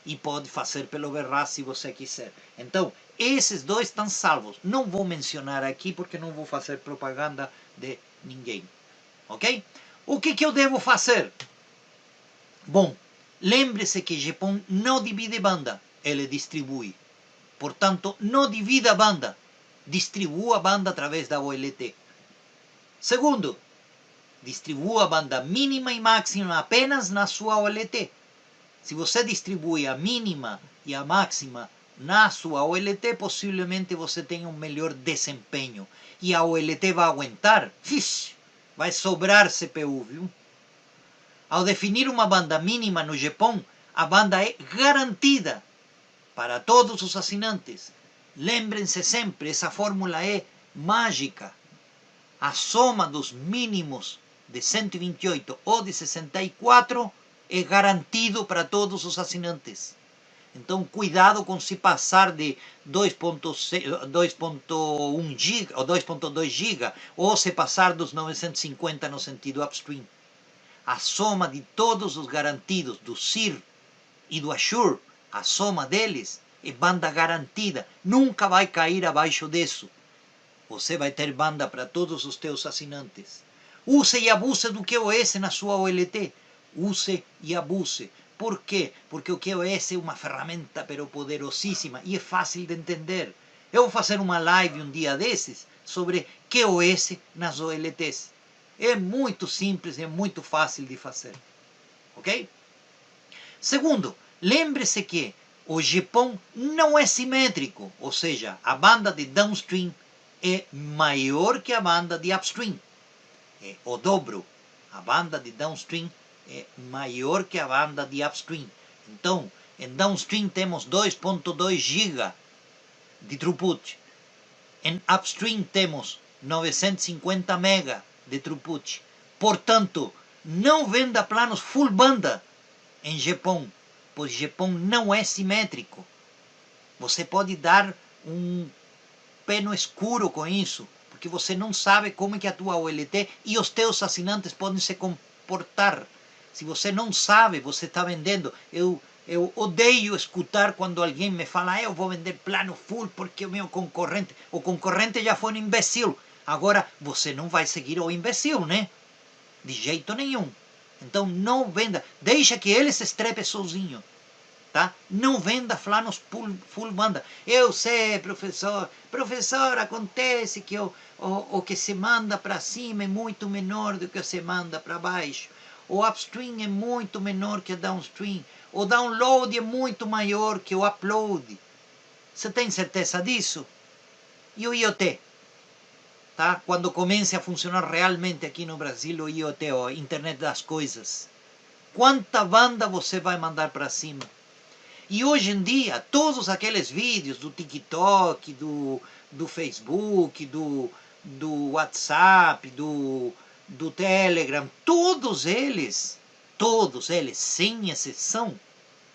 [SPEAKER 1] E pode fazer pelo Verraz se você quiser. Então, esses 2 estão salvos. Não vou mencionar aqui porque não vou fazer propaganda de ninguém. Ok? O que eu devo fazer? Bom, lembre-se que GPON não divide banda, ele distribui. Portanto, não divida a banda, distribua a banda através da OLT. Segundo, distribua a banda mínima e máxima apenas na sua OLT. Se você distribui a mínima e a máxima na sua OLT, possivelmente você tenha um melhor desempenho. E a OLT vai aguentar, vai sobrar CPU, viu? Ao definir uma banda mínima no GPON, a banda é garantida para todos os assinantes. Lembrem-se sempre, essa fórmula é mágica. a soma dos mínimos de 128 ou de 64 é garantido para todos os assinantes. Então, cuidado com se passar de 2.1 GB ou 2.2 GB, ou se passar dos 950 no sentido upstream. A soma de todos os garantidos do SIR e do Assure, a soma deles é banda garantida, nunca vai cair abaixo disso. Você vai ter banda para todos os teus assinantes. Use e abuse do QoS na sua OLT. Use e abuse. Por quê? Porque o QoS é uma ferramenta pero poderosíssima e é fácil de entender. Eu vou fazer uma live um dia desses sobre QoS nas OLTs. É muito simples, é muito fácil de fazer. Ok? Segundo, lembre-se que o GPON não é simétrico, ou seja, a banda de downstream é maior que a banda de upstream. É o dobro. A banda de downstream é maior que a banda de upstream. Então, em downstream temos 2.2 GB de throughput. Em upstream temos 950 MB de throughput. Portanto, não venda planos full banda em GPON, pois GPON não é simétrico. Você pode dar um pé no escuro com isso, porque você não sabe como é que a tua OLT e os teus assinantes podem se comportar. Se você não sabe, você está vendendo. Eu odeio escutar quando alguém me fala, eu vou vender plano full porque o meu concorrente... O concorrente já foi um imbecil. Agora, você não vai seguir o imbecil, né? De jeito nenhum. Então, não venda. Deixa que ele se estrepe sozinho. Tá? Não venda planos full banda. Eu sei, professor. Professor, acontece que o que se manda para cima é muito menor do que se manda para baixo. O upstream é muito menor que o downstream. O download é muito maior que o upload. Você tem certeza disso? E o IoT? Tá? Quando comece a funcionar realmente aqui no Brasil o IoT, o Internet das Coisas. Quanta banda você vai mandar para cima? E hoje em dia, todos aqueles vídeos do TikTok, do Facebook, do WhatsApp, do Telegram, todos eles, sem exceção,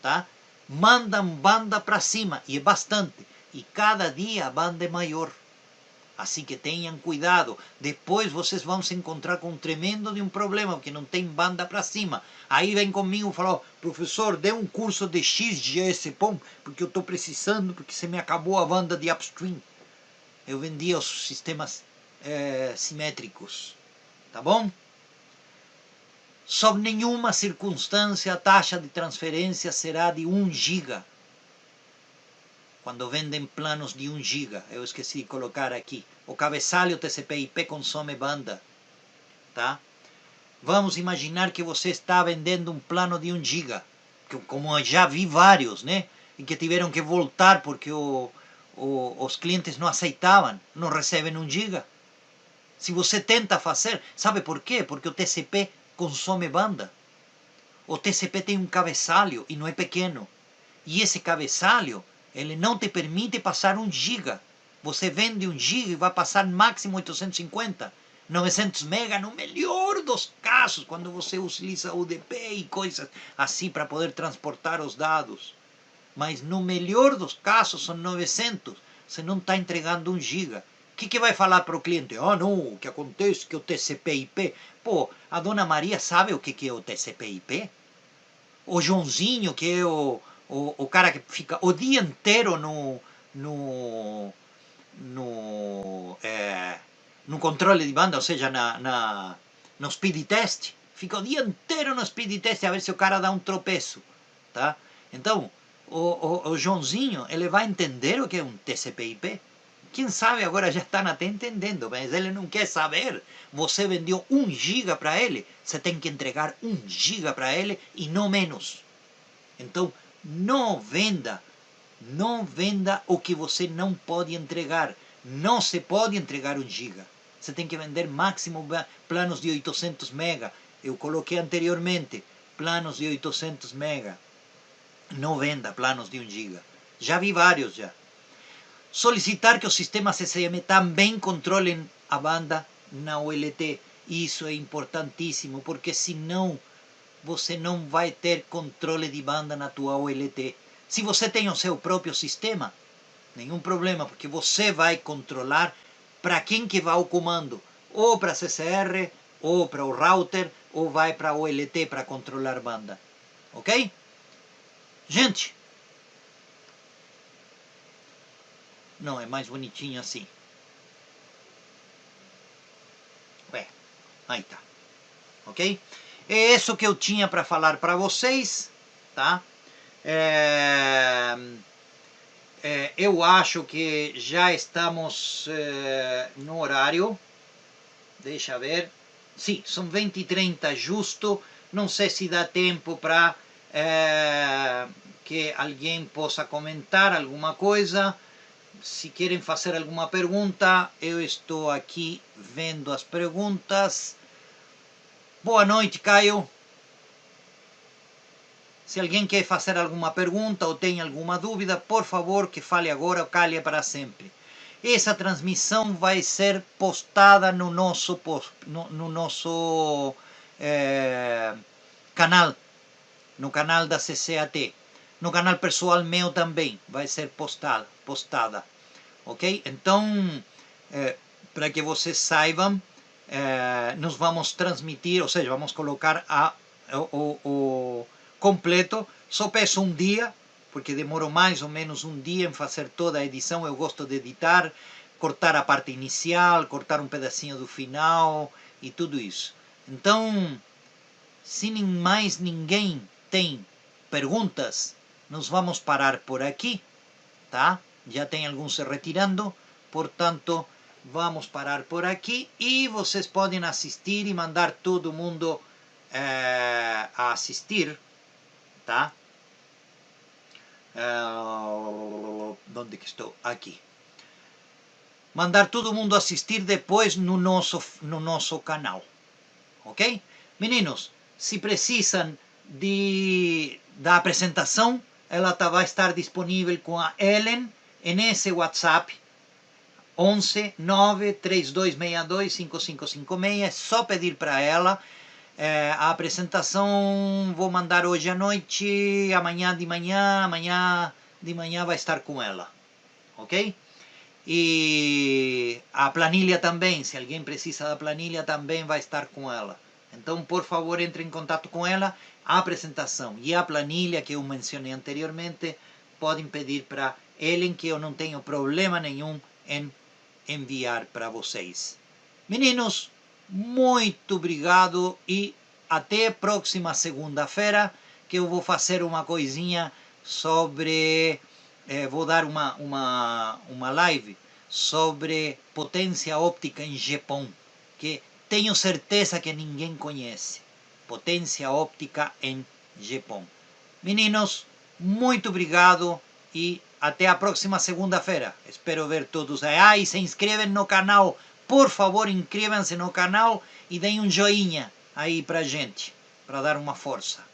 [SPEAKER 1] tá? Mandam banda para cima, e é bastante. E cada dia a banda é maior. Assim que tenham cuidado. Depois vocês vão se encontrar com um tremendo de um problema, porque não tem banda para cima. Aí vem comigo e fala, professor, dê um curso de XGS-PON, porque eu estou precisando, porque se me acabou a banda de upstream. Eu vendia os sistemas simétricos. Tá bom? Sob nenhuma circunstância a taxa de transferência será de 1 GB. Quando vendem planos de 1 GB, eu esqueci de colocar aqui. O cabeçalho TCP/IP consome banda, tá? Vamos imaginar que você está vendendo um plano de 1 GB, como eu já vi vários, né? E que tiveram que voltar porque os clientes não aceitavam, não recebem 1 GB. Se você tenta fazer, sabe por quê? Porque o TCP consome banda. O TCP tem um cabeçalho e não é pequeno. E esse cabeçalho, ele não te permite passar 1 GB. Você vende 1 GB e vai passar máximo 850, 900 MB no melhor dos casos, quando você utiliza UDP e coisas assim para poder transportar os dados. Mas no melhor dos casos são 900. Você não está entregando 1 GB. O que vai falar para o cliente? Ah, não, o que acontece é que o TCP/IP... Pô, a dona Maria sabe o que é o TCP/IP? O Joãozinho, que é o cara que fica o dia inteiro no controle de banda, ou seja, no speed test, fica o dia inteiro no speed test a ver se o cara dá um tropeço, tá? Então, o Joãozinho, ele vai entender o que é um TCP/IP? Quem sabe agora já estão até entendendo, mas ele não quer saber. Você vendeu 1 GB para ele, você tem que entregar 1 GB para ele e não menos. Então, não venda o que você não pode entregar. Não se pode entregar 1 GB. Você tem que vender máximo planos de 800 MB. Eu coloquei anteriormente planos de 800 MB. Não venda planos de 1 GB. Já vi vários já. Solicitar que os sistemas CCM também controlem a banda na OLT. Isso é importantíssimo, porque senão você não vai ter controle de banda na tua OLT. Se você tem o seu próprio sistema, nenhum problema, porque você vai controlar para quem que vai o comando, ou para CCR, ou para o router, ou vai para a OLT para controlar banda. Ok? Gente, não, é mais bonitinho assim. Ué, aí tá. Ok? É isso que eu tinha para falar para vocês, tá? Eu acho que já estamos no horário. Deixa ver. Sim, são 20h30 justo. Não sei se dá tempo para que alguém possa comentar alguma coisa. Se querem fazer alguma pergunta, eu estou aqui vendo as perguntas. Boa noite, Caio. Se alguém quer fazer alguma pergunta ou tem alguma dúvida, por favor, que fale agora ou cale para sempre. Essa transmissão vai ser postada no nosso canal, no canal da CCAT. No canal pessoal meu também vai ser postada. Ok? Então, para que vocês saibam, nós vamos transmitir, ou seja, vamos colocar o completo. Só peço um dia, porque demoro mais ou menos um dia em fazer toda a edição. Eu gosto de editar, cortar a parte inicial, cortar um pedacinho do final e tudo isso. Então, se mais ninguém tem perguntas, nós vamos parar por aqui, tá? Já tem alguns se retirando, portanto, vamos parar por aqui e vocês podem assistir e mandar todo mundo a assistir, tá? Onde que estou? Aqui. Mandar todo mundo assistir depois no nosso canal, ok? Meninos, se precisam da apresentação, ela vai estar disponível com a Ellen nesse WhatsApp 11 93262 5556. É só pedir para ela. A apresentação vou mandar hoje à noite, amanhã de manhã vai estar com ela, ok? E a planilha também, se alguém precisa da planilha, também vai estar com ela. Então, por favor, entre em contato com ela. A apresentação e a planilha que eu mencionei anteriormente, podem pedir para Ellen, que eu não tenho problema nenhum em enviar para vocês. Meninos, muito obrigado e até a próxima segunda-feira, que eu vou fazer uma coisinha sobre... vou dar uma live sobre potência óptica em GPON, que tenho certeza que ninguém conhece. Potência óptica em GPON. Meninos, muito obrigado e até a próxima segunda-feira. Espero ver todos aí. E se inscrevem no canal. Por favor, inscrevam-se no canal e deem um joinha aí pra gente, para dar uma força.